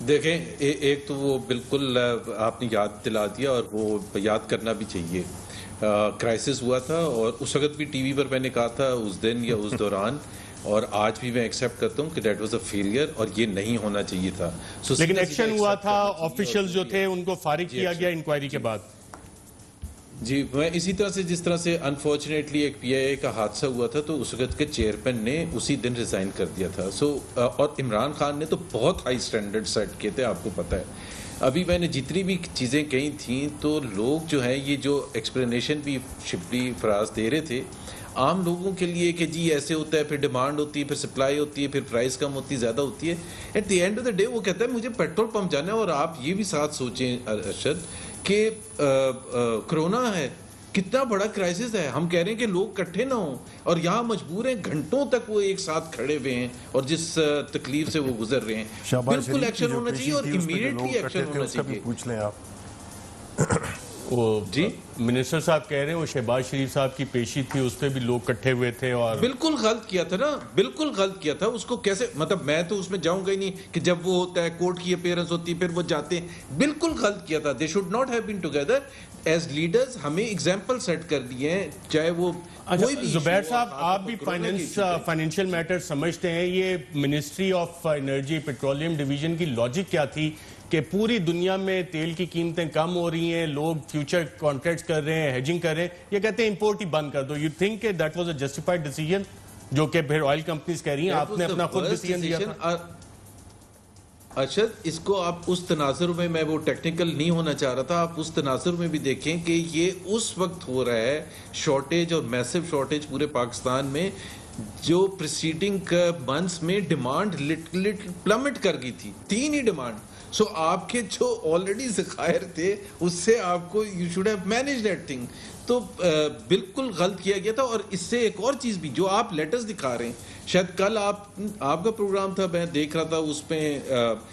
دیکھیں ایک تو وہ بالکل آپ نے یاد دلا دیا, اور وہ یاد کرنا بھی چاہیے. کرائسس ہوا تھا, اور اس وقت بھی ٹی وی پر میں نے کہا تھا اس دن یا اس دوران, اور آج بھی میں ایکسیپٹ کرتا ہوں کہ دیٹ واز اے فیلئر, اور یہ نہیں ہونا چاہیے تھا. لیکن ایکشن ہوا تھا, آفیشلز جو تھے ان کو فارغ کیا گیا انکوائری کے بعد. جی, میں اسی طرح سے جس طرح سے انفارچونیٹلی ایک پی آئی اے کا حادثہ ہوا تھا تو اس وقت کے چیئرمین نے اسی دن ریزائن کر دیا تھا. اور عمران خان نے تو بہت ہائی سٹینڈرڈ سیٹ کیے تھے, آپ کو پتہ ہے. ابھی میں نے جتنی بھی چیزیں کہی تھیں تو لوگ جو ہیں یہ جو ایکسپلینیشن بھی شبلی فراز دے رہے تھے عام لوگوں کے لیے کہ جی ایسے ہوتا ہے, پھر ڈیمانڈ ہوتی ہے, پھر سپلائی ہوتی ہے, پھر پرائس کم ہوتی ہے, زیادہ ہوتی ہے. At the end of the day وہ کہتا ہے مجھے پیٹرول پمپ جانا ہے. اور آپ یہ بھی ساتھ سوچیں ارشد کہ کرونا ہے, کتنا بڑا کرائسس ہے. ہم کہہ رہے ہیں کہ لوگ کٹھے نہ ہوں اور یہاں مجبور ہیں, گھنٹوں تک وہ ایک ساتھ کھڑے ہوئے ہیں اور جس تکلیف سے وہ گزر رہے ہیں. بالکل ایکشن ہونا چاہیے اور امیڈیٹلی ایکشن ہونا چاہیے. پوچھ لیں آپ. وہ جی منسٹر صاحب کہہ رہے ہیں وہ شہباز شریف صاحب کی پیشی تھی, اس پہ بھی لوگ کٹھے ہوئے تھے اور بالکل غلط کیا تھا نا, بالکل غلط کیا تھا. اس کو کیسے, مطلب میں تو اس میں جاؤں گا ہی نہیں کہ جب وہ ہوتا ہے کورٹ کی اپیئرنس ہوتی ہے پھر وہ جاتے ہیں. بالکل غلط کیا تھا. They should not have been together as leaders. ہمیں ایگزامپل سیٹ کر دیے ہیں, چاہے وہ کوئی بھی. زبیر صاحب آپ بھی فائنینشیل میٹر سمجھتے ہیں, یہ ministry of energy petroleum division کی لاجک کیا تھی کہ پوری دنیا میں تیل کی قیمتیں کم ہو رہی ہیں, لوگ فیوچر کانٹریکٹس کر رہے ہیں, ہیجنگ کر رہے ہیں, یہ کہتے ہیں امپورٹ ہی بند کر دو. یو تھنک کہ that was a justified decision جو کہ پھر آئل کمپنیز کہہ رہی ہیں آپ نے اپنا خود ڈیسیژن دیا تھا؟ اچھا, اس کو آپ اس تناظر میں وہ ٹیکنیکل نہیں ہونا چاہ رہا تھا, آپ اس تناظر میں بھی دیکھیں کہ یہ اس وقت ہو رہا ہے شارٹیج اور میسو شارٹیج پورے پاکستان میں, جو پریسیڈنگ منتھس میں ڈیمانڈ پلمٹ کر گئی تھی, 3 ہی ڈیمانڈ. سو آپ کے جو آلریڈی ذخائر تھے اس سے آپ کو you should have manage that thing. تو بالکل غلط کیا گیا تھا. اور اس سے ایک اور چیز بھی, جو آپ لیٹرز دکھا رہے ہیں, شاید کل آپ کا پروگرام تھا, میں دیکھ رہا تھا, اس میں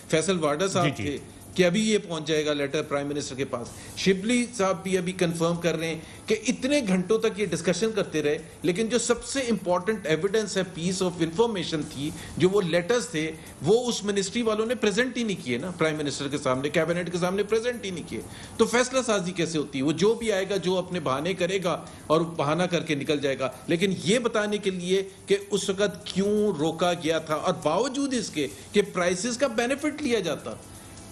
فیصل واڈا صاحب تھے کہ ابھی یہ پہنچ جائے گا لیٹر پرائم منسٹر کے پاس. شبلی صاحب بھی ابھی کنفرم کر رہے ہیں کہ اتنے گھنٹوں تک یہ ڈسکشن کرتے رہے, لیکن جو سب سے امپورٹنٹ ایویڈنس ہے, پیس آف انفارمیشن تھی, جو وہ لیٹرز تھے, وہ اس منسٹری والوں نے پریزنٹ ہی نہیں کیے نا پرائم منسٹر کے سامنے, کیبنٹ کے سامنے پریزنٹ ہی نہیں کیے. تو فیصلہ سازی کیسے ہوتی ہے؟ وہ جو بھی آئے گا, جو اپنے بہانے کرے گا اور بہانہ کر کے نکل جائے گا. لیکن یہ بتانے کے لیے کہ اس وقت کیوں روکا گیا تھا, اور باوجود اس کے کہ پرائسز کا بینیفٹ لیا جاتا,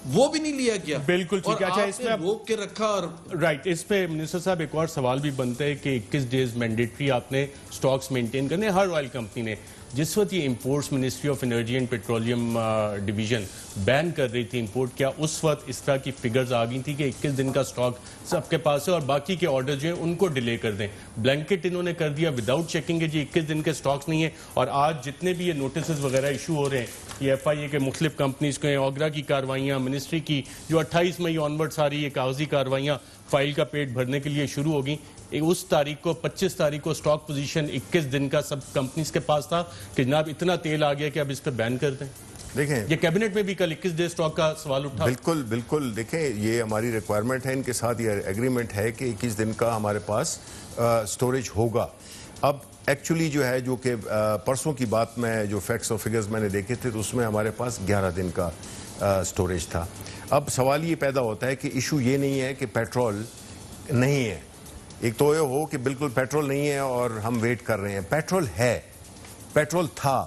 وہ بھی نہیں لیا گیا. بالکل ٹھیک ہے. اچھا, اس میں روک کے رکھا. اور رائٹ, اس پہ منسٹر صاحب ایک اور سوال بھی بنتا ہے کہ 21 ڈیز مینڈیٹری آپ نے سٹاکس مینٹین کرنے ہر آئل کمپنی نے. جس وقت یہ imports ministry of energy and petroleum division ban کر رہی تھی امپورٹ, کیا اس وقت اس طرح کی فگرز آ گئی تھی کہ 21 دن کا سٹاک سب کے پاس ہے اور باقی کے آرڈر جو ہیں ان کو ڈیلے کر دیں؟ بلینکٹ انہوں نے کر دیا وداؤٹ چیکنگ کہ جی 21 دن کے سٹاکس نہیں ہیں. اور آج جتنے بھی یہ نوٹسز وغیرہ ایشو ہو رہے ہیں, یہ ایف آئی اے کے مختلف کمپنیز کو ہیں, اوگرا کی کاروائیاں, منسٹری کی جو 28 مئی آنورڈ ساری یہ کاغذی کاروائیاں فائل کا پیٹ بھرنے کے لیے شروع ہو گئیں. اس تاریخ کو 25 تاریخ کو سٹاک پوزیشن 21 دن کا سب کمپنیز کے پاس تھا کہ جناب اتنا تیل آ گیا کہ اب اس پہ بین کر دیں. دیکھیں یہ کیبنٹ میں بھی کل 21 ڈے سٹاک کا سوال اٹھا. بالکل بالکل. دیکھیں یہ ہماری ریکوائرمنٹ ہے, ان کے ساتھ یہ ایگریمنٹ ہے کہ 21 دن کا ہمارے پاس سٹوریج ہوگا. اب ایکچولی جو ہے, جو کہ پرسوں کی بات میں جو فیکٹس اور فگرز میں نے دیکھے تھے, تو اس میں ہمارے پاس 11 دن کا سٹوریج تھا. اب سوال یہ پیدا ہوتا ہے کہ ایشو یہ نہیں ہے کہ پیٹرول نہیں ہے. ایک تو یہ ہو کہ بالکل پیٹرول نہیں ہے اور ہم ویٹ کر رہے ہیں. پیٹرول ہے, پیٹرول تھا,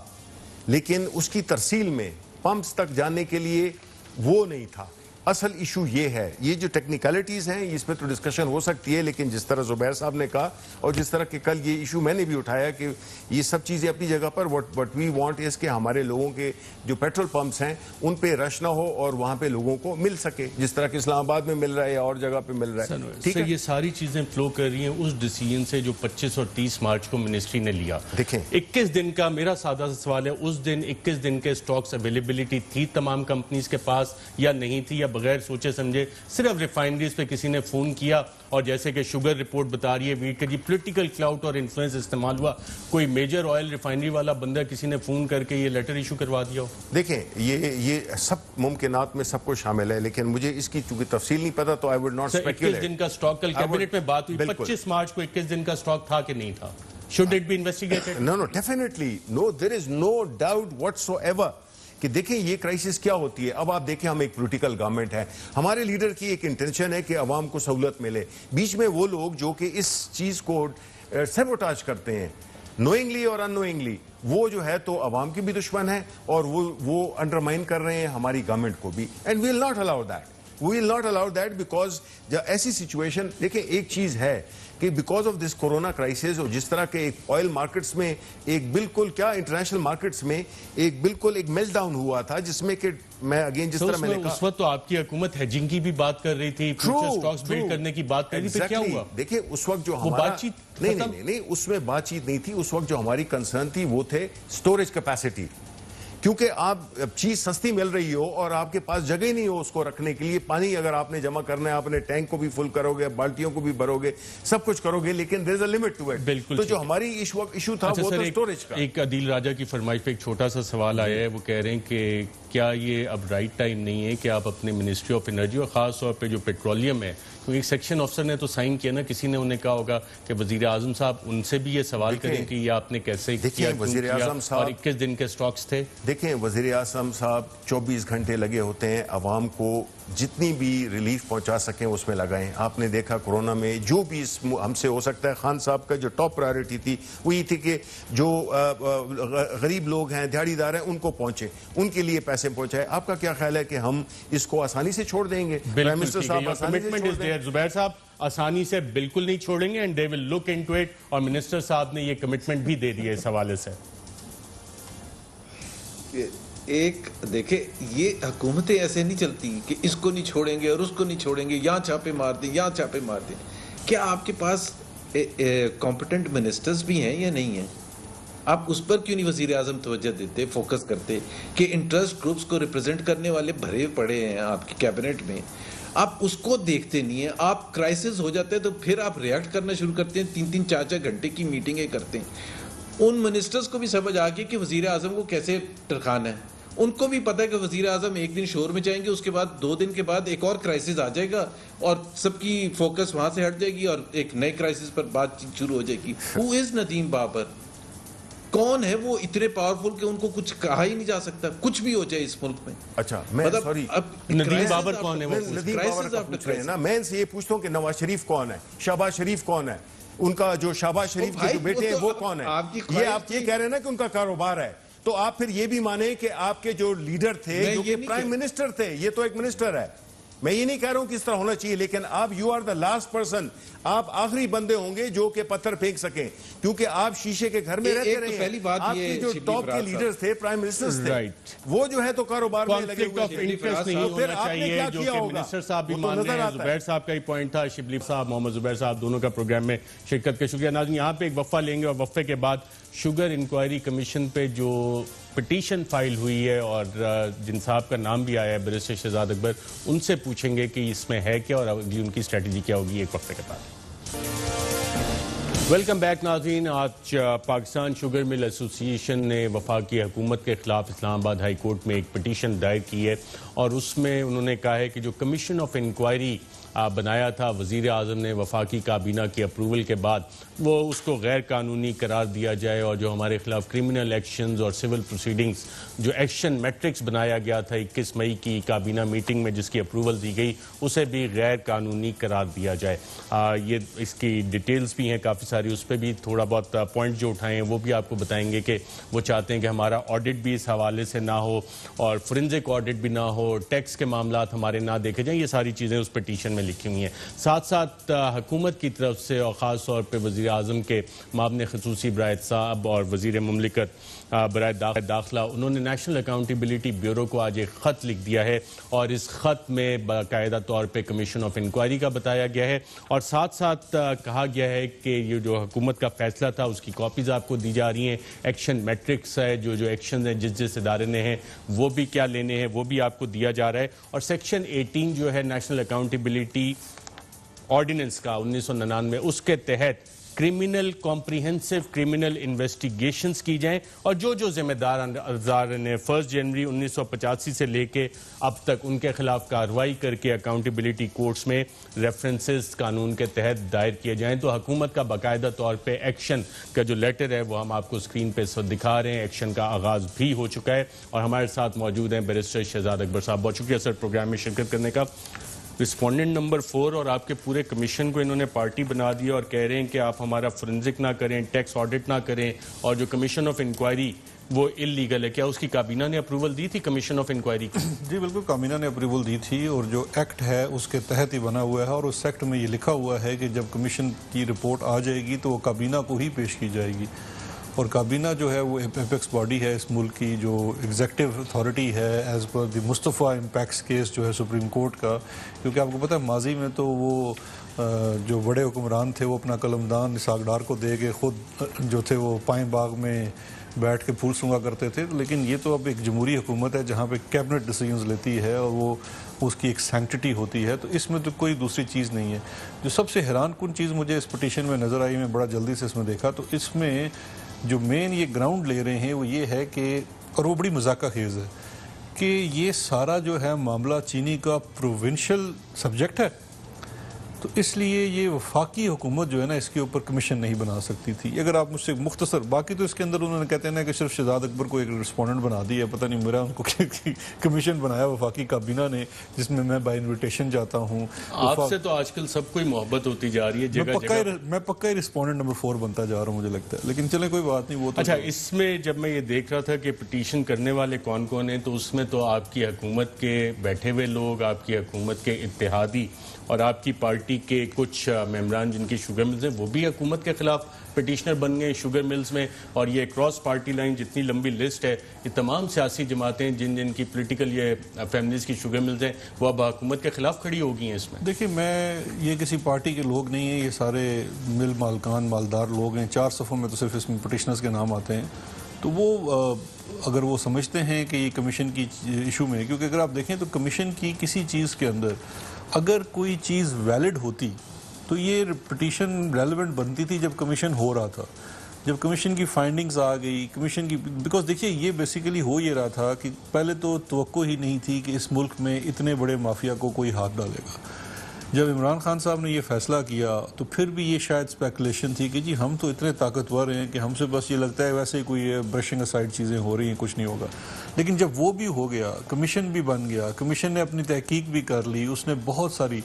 لیکن اس کی ترسیل میں پمپس تک جانے کے لیے وہ نہیں تھا. اصل ایشو یہ ہے. یہ جو ٹیکنیکلٹیز ہیں اس پہ تو ڈسکشن ہو سکتی ہے, لیکن جس طرح زبیر صاحب نے کہا اور جس طرح کہ کل یہ ایشو میں نے بھی اٹھایا کہ یہ سب چیزیں اپنی جگہ پر, وٹ وی وانٹ از کہ ہمارے لوگوں کے جو پیٹرول پمپس ہیں ان پہ رش نہ ہو اور وہاں پہ لوگوں کو مل سکے, جس طرح کہ اسلام آباد میں مل رہا ہے یا اور جگہ پہ مل رہا ہے. ٹھیک ہے, یہ ساری چیزیں فلو کر رہی ہیں اس ڈیسیژن سے جو 25 اور 30 مارچ کو منسٹری نے لیا. دیکھیں 21 دن کا میرا سادہ سا سوال ہے, اس دن 21 دن کے سٹاکس اویلیبلٹی تھی تمام کمپنیز کے پاس یا نہیں تھی, یا بغیر سوچے سمجھے صرف ریفائنریز پہ کسی نے فون کیا اور جیسے کہ شوگر رپورٹ بتا رہی ہے ویٹ کہ جی پولیٹیکل کلاؤٹ اور انفلوئنس استعمال ہوا, کوئی میجر آئل ریفائنری والا بندہ کسی نے فون کر کے یہ لیٹر ایشو کروا دیا ہو؟ دیکھیں یہ سب ممکنات میں سب کو شامل ہے, لیکن مجھے اس کی چونکہ تفصیل نہیں پتا تو I would not speculate. 21 دن کا سٹاک کل کیبنٹ میں بات ہوئی, 25 مارچ کو 21 دن کا سٹاک تھا کہ نہیں تھا؟ Should it be investigated? No, definitely. No, there is no doubt whatsoever. کہ دیکھیں یہ کرائسس کیا ہوتی ہے. اب آپ دیکھیں ہم ایک پولیٹیکل گورنمنٹ ہے, ہمارے لیڈر کی ایک انٹینشن ہے کہ عوام کو سہولت ملے. بیچ میں وہ لوگ جو کہ اس چیز کو سیبوٹاج کرتے ہیں نوئنگلی اور ان نوئنگلی, وہ جو ہے تو عوام کی بھی دشمن ہے اور وہ انڈرمائن کر رہے ہیں ہماری گورنمنٹ کو بھی. And we will not allow that, we will not allow that, because ایسی سچویشن, دیکھیں ایک چیز ہے کہ because of this corona crisis, اور جس طرح کے ایک آئل مارکیٹس میں ایک بالکل کیا انٹرنیشنل مارکیٹس میں ایک بالکل ایک میلٹ ڈاؤن ہوا تھا, جس میں کہ میں اگین جس طرح میں نے کہا اس وقت تو آپ کی حکومت ہیجنگ کی بھی بات کر رہی تھی, فیوچر سٹاکس بلڈ کرنے کی بات کر رہی تھی, پھر کیا ہوا؟ دیکھیں اس وقت جو ہمارا نہیں اس میں بات چیت نہیں تھی. اس وقت جو ہماری کنسرن تھی وہ تھے سٹوریج کیپیسٹی, کیونکہ آپ چیز سستی مل رہی ہو اور آپ کے پاس جگہ نہیں ہو اس کو رکھنے کے لیے. پانی اگر آپ نے جمع کرنا ہے, آپ نے ٹینک کو بھی فل کرو گے, بالٹیوں کو بھی بھرو گے, سب کچھ کرو گے, لیکن there is a limit to it. بالکل. تو جو ہماری ایشو تھا وہ تو اسٹوریج کا. ایک عدیل راجہ کی فرمائش پہ ایک چھوٹا سا سوال آیا ہے, وہ کہہ رہے ہیں کہ کیا یہ اب رائٹ ٹائم نہیں ہے کہ آپ اپنے منسٹری آف انرجی اور خاص طور پہ جو پیٹرولیم ہے, کیونکہ ایک سیکشن افسر نے تو سائن کیا نا, کسی نے انہیں کہا ہوگا کہ وزیر اعظم صاحب ان سے بھی یہ سوال کریں کہ یہ آپ نے کیسے کیا, وزیر اعظم صاحب اور 21 دن کے سٹاکس تھے. دیکھیں وزیر اعظم صاحب 24 گھنٹے لگے ہوتے ہیں عوام کو جتنی بھی ریلیف پہنچا سکیں اس میں لگائیں. آپ نے دیکھا کورونا میں جو بھی ہم سے ہو سکتا ہے, خان صاحب کا جو ٹاپ پرائیورٹی تھی وہ یہ تھی کہ جو غریب لوگ ہیں, دیہڑی دار ہیں, ان کو پہنچے, ان کے لیے پیسے پہنچائے. آپ کا کیا خیال ہے کہ ہم اس کو آسانی سے چھوڑ دیں گے؟ پرائم منسٹر صاحب آسانی سے چھوڑ دیں گے؟ زبیر صاحب آسانی سے بالکل نہیں چھوڑیں گے, and they will look into it, اور منسٹر صاحب نے یہ کمٹمنٹ بھی دے دی ہے اس حوالے سے. ایک دیکھیں, یہ حکومتیں ایسے نہیں چلتی کہ اس کو نہیں چھوڑیں گے اور اس کو نہیں چھوڑیں گے, یہاں چھاپے مار دیں, یہاں چھاپے مار دیں. کیا آپ کے پاس کمپیٹنٹ منسٹرز بھی ہیں یا نہیں ہیں؟ آپ اس پر کیوں نہیں وزیر اعظم توجہ دیتے, فوکس کرتے کہ انٹرسٹ گروپس کو ریپرزینٹ کرنے والے بھرے پڑے ہیں آپ کی کیبنٹ میں, آپ اس کو دیکھتے نہیں ہیں. آپ کرائسس ہو جاتے ہیں تو پھر آپ ریئیکٹ کرنا شروع کرتے ہیں, 3-3 4-4 گھنٹے کی میٹنگیں کرتے ہیں. ان منسٹرز کو بھی سمجھ آ گئی کہ وزیر اعظم کو کیسے ٹرکانا ہے. ان کو بھی پتہ ہے کہ وزیر اعظم ایک دن شور میں جائیں گے, اس کے بعد 2 دن کے بعد ایک اور کرائسس آ جائے گا اور سب کی فوکس وہاں سے ہٹ جائے گی اور ایک نئے کرائسس پر بات چیت شروع ہو جائے گی. ہو از ندیم بابر؟ کون ہے وہ اتنے پاورفل کہ ان کو کچھ کہا ہی نہیں جا سکتا, کچھ بھی ہو جائے اس ملک میں؟ اچھا میں سوری, ندیم بابر کون ہے؟ ندیم بابر کا پوچھ رہے ہیں نا. میں ان سے یہ پوچھتا ہوں کہ نواز شریف کون ہے, شہباز شریف کون ہے, ان کا جو شہباز شریف کے جو بیٹے ہیں وہ کون ہے؟ یہ آپ یہ کہہ رہے ہیں نا کہ ان کا کاروبار ہے, تو آپ پھر یہ بھی مانیں کہ آپ کے جو لیڈر تھے, جو کہ پرائم منسٹر تھے, یہ تو ایک منسٹر ہے. میں یہ نہیں کہہ رہا ہوں کہ اس طرح ہونا چاہیے, لیکن آپ you are the last person, آپ آخری بندے ہوں گے جو کہ پتھر پھینک سکیں, کیونکہ آپ شیشے کے گھر میں رہتے رہے ہیں. آپ کے جو ٹاپ کے لیڈرز تھے, پرائم منسٹرز تھے, وہ جو ہے تو کاروبار میں لگے ہوئے ہیں. انٹرسٹ نہیں ہونا چاہیے, جو کہ منسٹر صاحب بھی مان رہے ہیں. زبیر صاحب کا ہی پوائنٹ تھا, شبلی صاحب, محمد زبیر صاحب, دونوں کا پروگرام میں شرکت کا شکریہ. ناظرین یہاں پہ ایک وقفہ لیں گے اور وقفے کے بعد شوگر انکوائری کمیشن پہ جو پٹیشن فائل ہوئی ہے اور جن صاحب کا نام بھی آیا ہے بیرسٹر شہزاد اکبر, ان سے پوچھیں گے کہ اس میں ہے کیا اور اگلی ان کی اسٹریٹجی کیا ہوگی ایک وقفے کے بعد. ویلکم بیک ناظرین. آج پاکستان شوگر مل ایسوسی ایشن نے وفاقی حکومت کے خلاف اسلام آباد ہائی کورٹ میں ایک پٹیشن دائر کی ہے, اور اس میں انہوں نے کہا ہے کہ جو کمیشن آف انکوائری بنایا تھا وزیر اعظم نے وفاقی کابینہ کی اپروول کے بعد, وہ اس کو غیر قانونی قرار دیا جائے, اور جو ہمارے خلاف کرمنل ایکشنز اور سول پروسیڈنگز جو ایکشن میٹرکس بنایا گیا تھا 21 مئی کی کابینہ میٹنگ میں جس کی اپروول دی گئی, اسے بھی غیر قانونی قرار دیا جائے. یہ اس کی ڈیٹیلز بھی ہیں کافی ساری, اس پہ بھی تھوڑا بہت پوائنٹ جو اٹھائے ہیں وہ بھی آپ کو بتائیں گے کہ وہ چاہتے ہیں کہ ہمارا آڈٹ بھی اس حوالے سے نہ ہو اور فورنزک آڈٹ بھی نہ ہو, ٹیکس کے معاملات ہمارے نہ دیکھے جائیں. یہ ساری چیزیں اس پٹیشن میں لکھی ہوئی ہیں. ساتھ ساتھ حکومت کی طرف سے اور خاص طور پہ وزیر اعظم کے معاون خصوصی برائے صاحب اور وزیر مملکت برائے داخلہ, انہوں نے نیشنل اکاؤنٹیبلٹی بیورو کو آج ایک خط لکھ دیا ہے, اور اس خط میں باقاعدہ طور پہ کمیشن آف انکوائری کا بتایا گیا ہے, اور ساتھ ساتھ کہا گیا ہے کہ یہ جو حکومت کا فیصلہ تھا اس کی کاپیز آپ کو دی جا رہی ہیں. ایکشن میٹرکس ہے, جو ایکشن ہیں جس ادارے نے ہیں وہ بھی کیا لینے ہیں وہ بھی آپ کو دیا جا رہا ہے. اور سیکشن 18 جو ہے نیشنل اکاؤنٹیبلٹی آرڈیننس کا 1999, اس کے تحت کرمنل کمپریہنسو کرمنل انویسٹیگیشنز کی جائیں, اور جو ذمہ دار نے 1 جنوری 1985 سے لے کے اب تک ان کے خلاف کارروائی کر کے اکاؤنٹیبلٹی کورٹس میں ریفرنسز قانون کے تحت دائر کیے جائیں. تو حکومت کا باقاعدہ طور پہ ایکشن کا جو لیٹر ہے وہ ہم آپ کو اسکرین پہ دکھا رہے ہیں. ایکشن کا آغاز بھی ہو چکا ہے, اور ہمارے ساتھ موجود ہیں بیرسٹر شہزاد اکبر صاحب. بہت شکریہ سر پروگرام میں شرکت کرنے کا. رسپونڈنٹ نمبر 4 اور آپ کے پورے کمیشن کو انہوں نے پارٹی بنا دیا اور کہہ رہے ہیں کہ آپ ہمارا فورنزک نہ کریں, ٹیکس آڈٹ نہ کریں, اور جو کمیشن آف انکوائری وہ اللیگل ہے. کیا اس کی کابینہ نے اپروول دی تھی کمیشن آف انکوائری کی؟ جی بالکل, کابینہ نے اپروول دی تھی, اور جو ایکٹ ہے اس کے تحت ہی بنا ہوا ہے, اور اس ایکٹ میں یہ لکھا ہوا ہے کہ جب کمیشن کی رپورٹ آ جائے گی تو وہ کابینہ کو ہی پیش کی جائے گی. اور کابینہ جو ہے وہ ایپیکس باڈی ہے اس ملک کی, جو ایگزیکٹو اتھارٹی ہے ایز پر دی مصطفیٰ امپیکس کیس جو ہے سپریم کورٹ کا. کیونکہ آپ کو پتہ ہے ماضی میں تو وہ جو بڑے حکمران تھے وہ اپنا قلمدان اسحاق ڈار کو دے کے خود جو تھے وہ پائیں باغ میں بیٹھ کے پھول سونگا کرتے تھے، لیکن یہ تو اب ایک جمہوری حکومت ہے جہاں پہ کیبنٹ ڈیسیژنز لیتی ہے اور وہ اس کی ایک سینکٹٹی ہوتی ہے، تو اس میں تو کوئی دوسری چیز نہیں ہے. جو سب سے حیران کن چیز مجھے اس پٹیشن میں نظر آئی، میں بڑا جلدی سے اس میں دیکھا، تو اس میں جو مین یہ گراؤنڈ لے رہے ہیں وہ یہ ہے کہ، اور وہ بڑی مذاکرہ خیز ہے، کہ یہ سارا جو ہے معاملہ چینی کا پروونشل سبجیکٹ ہے، تو اس لیے یہ وفاقی حکومت جو ہے نا اس کے اوپر کمیشن نہیں بنا سکتی تھی. اگر آپ مجھ سے مختصر، باقی تو اس کے اندر انہوں نے کہتے ہیں نا کہ صرف شہزاد اکبر کو ایک رسپونڈنٹ بنا دیا، پتہ نہیں میرا ان کو کمیشن بنایا وفاقی کابینہ نے، جس میں میں بائی انویٹیشن جاتا ہوں. آپ سے تو آج کل سب کوئی محبت ہوتی جا رہی ہے جگہ جگہ. میں پکا ہی رسپونڈنٹ نمبر 4 بنتا جا رہا ہوں مجھے لگتا ہے، لیکن چلیں کوئی بات نہیں. وہ تو اچھا، اس میں جب میں یہ دیکھ رہا تھا کہ پٹیشن کرنے والے کون کون ہیں، تو اس میں تو آپ کی حکومت کے بیٹھے ہوئے لوگ، آپ کی حکومت کے اتحادی اور آپ کی پارٹی کے کچھ ممبران جن کی شوگر ملز ہیں، وہ بھی حکومت کے خلاف پٹیشنر بن گئے شوگر ملز میں. اور یہ کراس پارٹی لائن جتنی لمبی لسٹ ہے، یہ تمام سیاسی جماعتیں جن کی پولیٹیکل یہ فیملیز کی شوگر ملز ہیں، وہ اب حکومت کے خلاف کھڑی ہو گئی ہیں. اس میں دیکھیں، میں یہ کسی پارٹی کے لوگ نہیں ہیں، یہ سارے مل مالکان مالدار لوگ ہیں. 4 صفوں میں تو صرف اس میں پٹیشنرز کے نام آتے ہیں. تو وہ اگر وہ سمجھتے ہیں کہ یہ کمیشن کی ایشو میں، کیونکہ اگر آپ دیکھیں تو کمیشن کی کسی چیز کے اندر اگر کوئی چیز ویلڈ ہوتی تو یہ پٹیشن ریلیونٹ بنتی تھی جب کمیشن ہو رہا تھا، جب کمیشن کی فائنڈنگز آ گئی کمیشن کی. بیکاز دیکھیے یہ بیسیکلی ہو یہ رہا تھا کہ پہلے تو توقع ہی نہیں تھی کہ اس ملک میں اتنے بڑے مافیا کو کوئی ہاتھ ڈالے گا. جب عمران خان صاحب نے یہ فیصلہ کیا تو پھر بھی یہ شاید اسپیکولیشن تھی کہ جی ہم تو اتنے طاقتور ہیں کہ ہم سے بس یہ لگتا ہے ویسے ہی کوئی برشنگ اسائڈ چیزیں ہو رہی ہیں، کچھ نہیں ہوگا. لیکن جب وہ بھی ہو گیا، کمیشن بھی بن گیا، کمیشن نے اپنی تحقیق بھی کر لی، اس نے بہت ساری،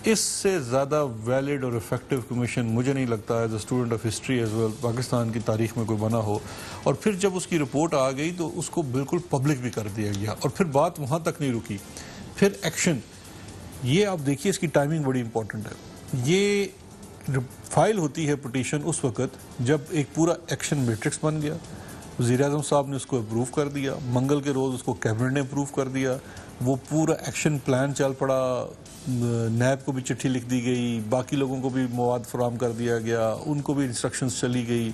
اس سے زیادہ ویلڈ اور افیکٹو کمیشن مجھے نہیں لگتا as a student of history as well Pakistan کی تاریخ میں کوئی بنا ہو. اور پھر جب اس کی رپورٹ آ گئی تو اس کو بالکل پبلک بھی کر دیا گیا. اور پھر بات وہاں تک نہیں رکی، پھر ایکشن. یہ آپ دیکھیے اس کی ٹائمنگ بڑی امپورٹنٹ ہے. یہ فائل ہوتی ہے پٹیشن اس وقت جب ایک پورا ایکشن میٹرکس بن گیا، وزیر اعظم صاحب نے اس کو اپروو کر دیا، منگل کے روز اس کو کیبنٹ نے اپروو کر دیا، وہ پورا ایکشن پلان چل پڑا، نیب کو بھی چٹھی لکھ دی گئی، باقی لوگوں کو بھی مواد فراہم کر دیا گیا، ان کو بھی انسٹرکشنز چلی گئی.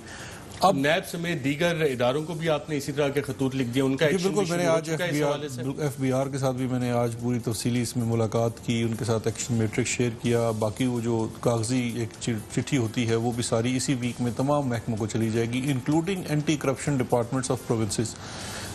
اب نیب سمیت دیگر اداروں کو بھی آپ نے اسی طرح کے خطوط لکھ دیا، ان کا ایکشن بالکل. میں نے آج ایف بی آر کے ساتھ بھی میں نے آج پوری تفصیلی اس میں ملاقات کی، ان کے ساتھ ایکشن میٹرک شیئر کیا. باقی وہ جو کاغذی ایک چٹھی ہوتی ہے وہ بھی ساری اسی ویک میں تمام محکموں کو چلی جائے گی، including anti corruption departments of provinces.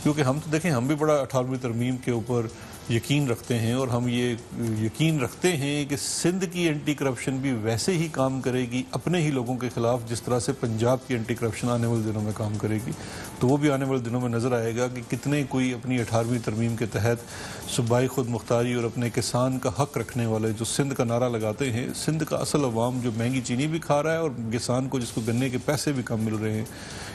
کیونکہ ہم تو دیکھیں ہم بھی بڑا 18ویں ترمیم کے اوپر یقین رکھتے ہیں، اور ہم یہ یقین رکھتے ہیں کہ سندھ کی اینٹی کرپشن بھی ویسے ہی کام کرے گی اپنے ہی لوگوں کے خلاف جس طرح سے پنجاب کی اینٹی کرپشن آنے والے دنوں میں کام کرے گی. تو وہ بھی آنے والے دنوں میں نظر آئے گا کہ کتنے کوئی اپنی 18ویں ترمیم کے تحت صوبائی خود مختاری اور اپنے کسان کا حق رکھنے والے جو سندھ کا نعرہ لگاتے ہیں. سندھ کا اصل عوام جو مہنگی چینی بھی کھا رہا ہے اور کسان کو جس کو گنے کے پیسے بھی کم مل رہے ہیں،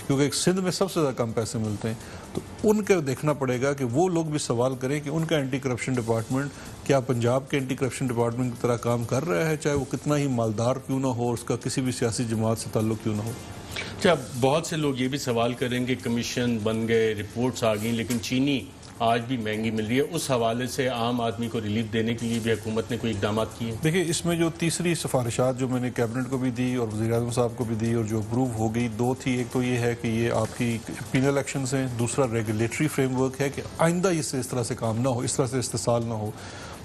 کیونکہ سندھ میں سب سے زیادہ کم پیسے ملتے ہیں. تو ان کا دیکھنا پڑے گا کہ وہ لوگ بھی سوال کریں کہ ان کا اینٹی کرپشن ڈپارٹمنٹ کیا پنجاب کے اینٹی کرپشن ڈپارٹمنٹ کی طرح کام کر رہا ہے، چاہے وہ کتنا ہی مالدار کیوں نہ ہو، اس کا کسی بھی سیاسی جماعت سے تعلق کیوں نہ ہو. اچھا، بہت سے لوگ یہ بھی سوال کریں کہ کمیشن بن گئے، رپورٹس آ گئیں، لیکن چینی آج بھی مہنگی مل رہی ہے. اس حوالے سے عام آدمی کو ریلیف دینے کے لیے بھی حکومت نے کوئی اقدامات کیے؟ دیکھیں اس میں جو تیسری سفارشات جو میں نے کیبنٹ کو بھی دی اور وزیر اعظم صاحب کو بھی دی اور جو اپروو ہو گئی، 2 تھی. ایک تو یہ ہے کہ یہ آپ کی پینل ایکشنز ہیں، دوسرا ریگولیٹری فریم ورک ہے کہ آئندہ اس طرح سے کام نہ ہو، اس طرح سے استحصال نہ ہو،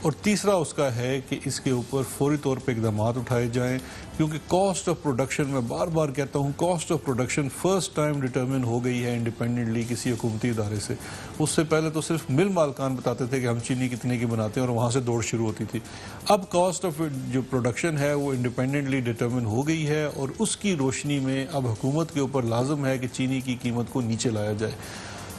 اور تیسرا اس کا ہے کہ اس کے اوپر فوری طور پہ اقدامات اٹھائے جائیں. کیونکہ کاسٹ آف پروڈکشن، میں بار بار کہتا ہوں، cost of production first time determine ہو گئی ہے انڈیپینڈنٹلی کسی حکومتی ادارے سے. اس سے پہلے تو صرف مل مالکان بتاتے تھے کہ ہم چینی کتنے کی بناتے ہیں اور وہاں سے دوڑ شروع ہوتی تھی. اب کاسٹ آف جو پروڈکشن ہے وہ انڈیپینڈنٹلی ڈٹرمن ہو گئی ہے، اور اس کی روشنی میں اب حکومت کے اوپر لازم ہے کہ چینی کی قیمت کو نیچے لایا جائے.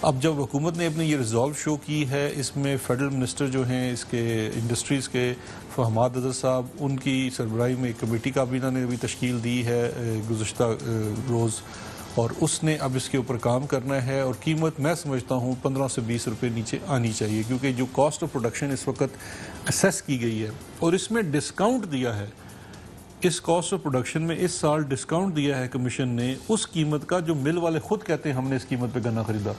اب جب حکومت نے اپنی یہ ریزالو شو کی ہے، اس میں فیڈرل منسٹر جو ہیں اس کے انڈسٹریز کے فہماد اظہر صاحب، ان کی سربراہی میں ایک کمیٹی کابینہ نے بھی تشکیل دی ہے گزشتہ روز، اور اس نے اب اس کے اوپر کام کرنا ہے. اور قیمت میں سمجھتا ہوں 15 سے 20 روپے نیچے آنی چاہیے، کیونکہ جو کاسٹ آف پروڈکشن اس وقت اسیس کی گئی ہے اور اس میں ڈسکاؤنٹ دیا ہے، اس کاسٹ آف پروڈکشن میں اس سال ڈسکاؤنٹ دیا ہے کمیشن نے اس قیمت کا جو مل والے خود کہتے ہیں ہم نے اس قیمت پہ گنا خریدا.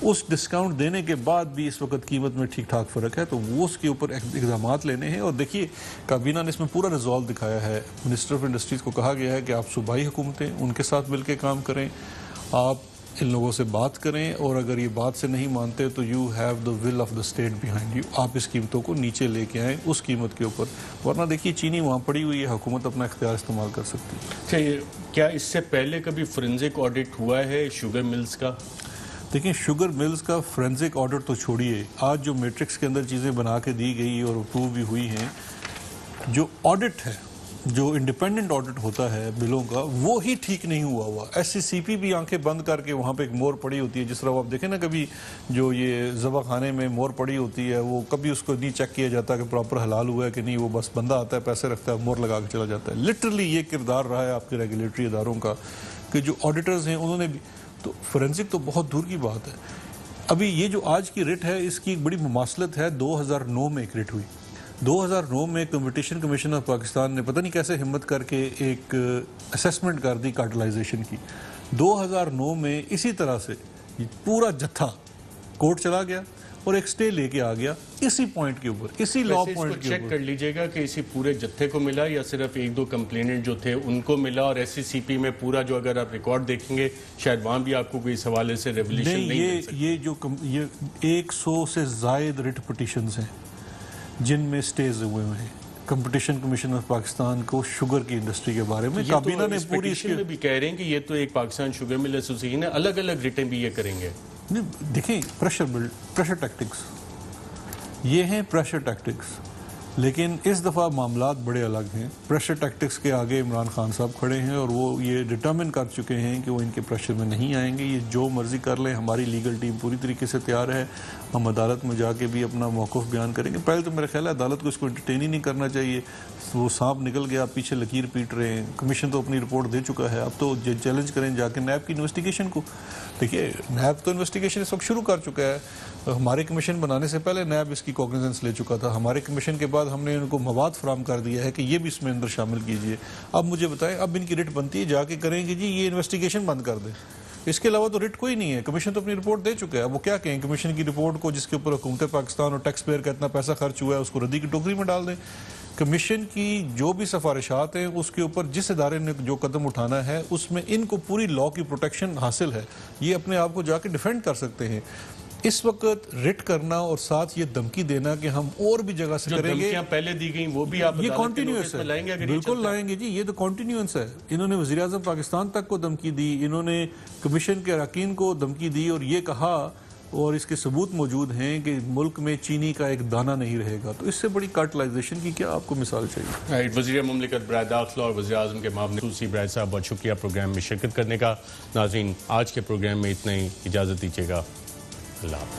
اس ڈسکاؤنٹ دینے کے بعد بھی اس وقت قیمت میں ٹھیک ٹھاک فرق ہے، تو وہ اس کے اوپر اقدامات لینے ہیں. اور دیکھیے کابینہ نے اس میں پورا ریزالو دکھایا ہے. منسٹر آف انڈسٹریز کو کہا گیا ہے کہ آپ صوبائی حکومتیں ان کے ساتھ مل کے کام کریں، آپ ان لوگوں سے بات کریں، اور اگر یہ بات سے نہیں مانتے تو you have the will of the state behind you, آپ اس قیمتوں کو نیچے لے کے آئیں اس قیمت کے اوپر، ورنہ دیکھیے چینی وہاں پڑی ہوئی ہے، حکومت اپنا اختیار استعمال کر سکتی ہے۔ کیا اس سے پہلے کبھی فورنزک آڈٹ ہوا ہے شوگر ملز کا؟ دیکھیں شوگر ملز کا فورنزک آڈٹ تو چھوڑیے، آج جو میٹرکس کے اندر چیزیں بنا کے دی گئی اور اپروو بھی ہوئی ہیں، جو آڈٹ ہے، جو انڈیپینڈنٹ آڈٹ ہوتا ہے بلوں کا، وہ ہی ٹھیک نہیں ہوا۔ ایس سی سی پی بھی آنکھیں بند کر کے وہاں پہ ایک مور پڑی ہوتی ہے، جس طرح آپ دیکھیں نا کبھی جو یہ ذبح خانے میں مور پڑی ہوتی ہے، وہ کبھی اس کو نہیں چیک کیا جاتا کہ پراپر حلال ہوا ہے کہ نہیں، وہ بس بندہ آتا ہے پیسے رکھتا ہے مور لگا کے چلا جاتا ہے۔ لٹرلی یہ کردار رہا ہے آپ کے ریگولیٹری اداروں کا کہ جو آڈیٹرز ہیں انہوں نے بھی، تو فورنزک تو بہت دور کی بات ہے۔ ابھی یہ جو آج کی رٹ ہے اس کی ایک بڑی مماثلت ہے 2009 میں ایک رٹ ہوئی۔ 2009 میں کمپٹیشن کمیشن آف پاکستان نے پتہ نہیں کیسے ہمت کر کے ایک اسیسمنٹ کر دی کارٹلائزیشن کی۔ 2009 میں اسی طرح سے پورا جتھا کورٹ چلا گیا اور ایک سٹے لے کے آ گیا اسی پوائنٹ کے اوپر، اسی لا پوائنٹ کے چیک اوپر۔ کر لیجئے گا کہ اسی پورے جتھے کو ملا یا صرف ایک دو کمپلیننٹ جو تھے ان کو ملا، اور ایس سی سی پی میں پورا جو اگر آپ ریکارڈ دیکھیں گے شاید وہاں بھی آپ کو کوئی اس حوالے سے ریولیوشن نہیں مل سکتی۔ یہ جو 100 سے زائد رٹ پٹیشنز ہیں جن میں سٹیز ہوئے ہیں کمپٹیشن کمیشن آف پاکستان کو شوگر کی انڈسٹری کے بارے میں، کابینہ نے پوری اس میں بھی کہہ رہے ہیں کہ یہ تو ایک پاکستان شوگر مل ایسوسیشن ہے، الگ الگ ریٹیں بھی یہ کریں گے۔ دیکھیں پریشر ٹیکٹکس یہ ہیں، پریشر ٹیکٹکس، لیکن اس دفعہ معاملات بڑے الگ ہیں۔ پریشر ٹیکٹکس کے آگے عمران خان صاحب کھڑے ہیں اور وہ یہ ڈٹرمن کر چکے ہیں کہ وہ ان کے پریشر میں نہیں آئیں گے، یہ جو مرضی کر لیں۔ ہماری لیگل ٹیم پوری طریقے سے تیار ہے، ہم عدالت میں جا کے بھی اپنا موقف بیان کریں گے۔ پہلے تو میرا خیال ہے عدالت کو اس کو انٹرٹین ہی نہیں کرنا چاہیے، وہ سانپ نکل گیا پیچھے لکیر پیٹ رہے ہیں۔ کمیشن تو اپنی رپورٹ دے چکا ہے، اب تو چیلنج کریں جا کے نیب کی انویسٹیگیشن کو۔ دیکھیے نیب تو انویسٹیگیشن اس وقت شروع کر چکا ہے، ہمارے کمیشن بنانے سے پہلے نیب اس کی کوگنیزنس لے چکا تھا، ہمارے کمیشن کے بعد ہم نے ان کو مواد فراہم کر دیا ہے کہ یہ بھی اس میں اندر شامل کیجئے۔ اب مجھے بتائیں، اب ان کی رٹ بنتی ہے جا کے کریں گے جی یہ انویسٹیگیشن بند کر دیں، اس کے علاوہ تو رٹ کوئی نہیں ہے۔ کمیشن تو اپنی رپورٹ دے چکا ہے، وہ کیا کہیں کمیشن کی رپورٹ کو جس کے اوپر حکومت پاکستان اور ٹیکس پیئر کا اتنا پیسہ خرچ ہوا ہے اس کو ردی کی ٹوکری میں ڈال دیں۔ کمیشن کی جو بھی سفارشات ہیں اس کے اوپر جس ادارے نے جو قدم اٹھانا ہے اس میں ان کو پوری لا کی پروٹیکشن حاصل ہے، یہ اپنے آپ کو جا کے ڈیفینڈ کر سکتے ہیں۔ اس وقت رٹ کرنا اور ساتھ یہ دھمکی دینا کہ ہم اور بھی جگہ سے کریں گے، دھمکیاں پہلے دی گئیں وہ بھی آپ یہ کنٹینیوس ہے، لائیں گے، بالکل لائیں گے جی، یہ تو کنٹینیوس ہے۔ انہوں نے وزیر اعظم پاکستان تک کو دھمکی دی، انہوں نے کمیشن کے اراکین کو دھمکی دی اور یہ کہا، اور اس کے ثبوت موجود ہیں کہ ملک میں چینی کا ایک دانہ نہیں رہے گا، تو اس سے بڑی کارٹلائزیشن کی کیا آپ کو مثال چاہیے؟ وزیر مملکت برائے داخلہ اور وزیر اعظم کے معاون خصوصی برائے صاحب بہت شکریہ پروگرام میں شرکت کرنے کا۔ ناظرین آج کے پروگرام میں اتنا ہی، اجازت دیجیے گا، اللہ حافظ۔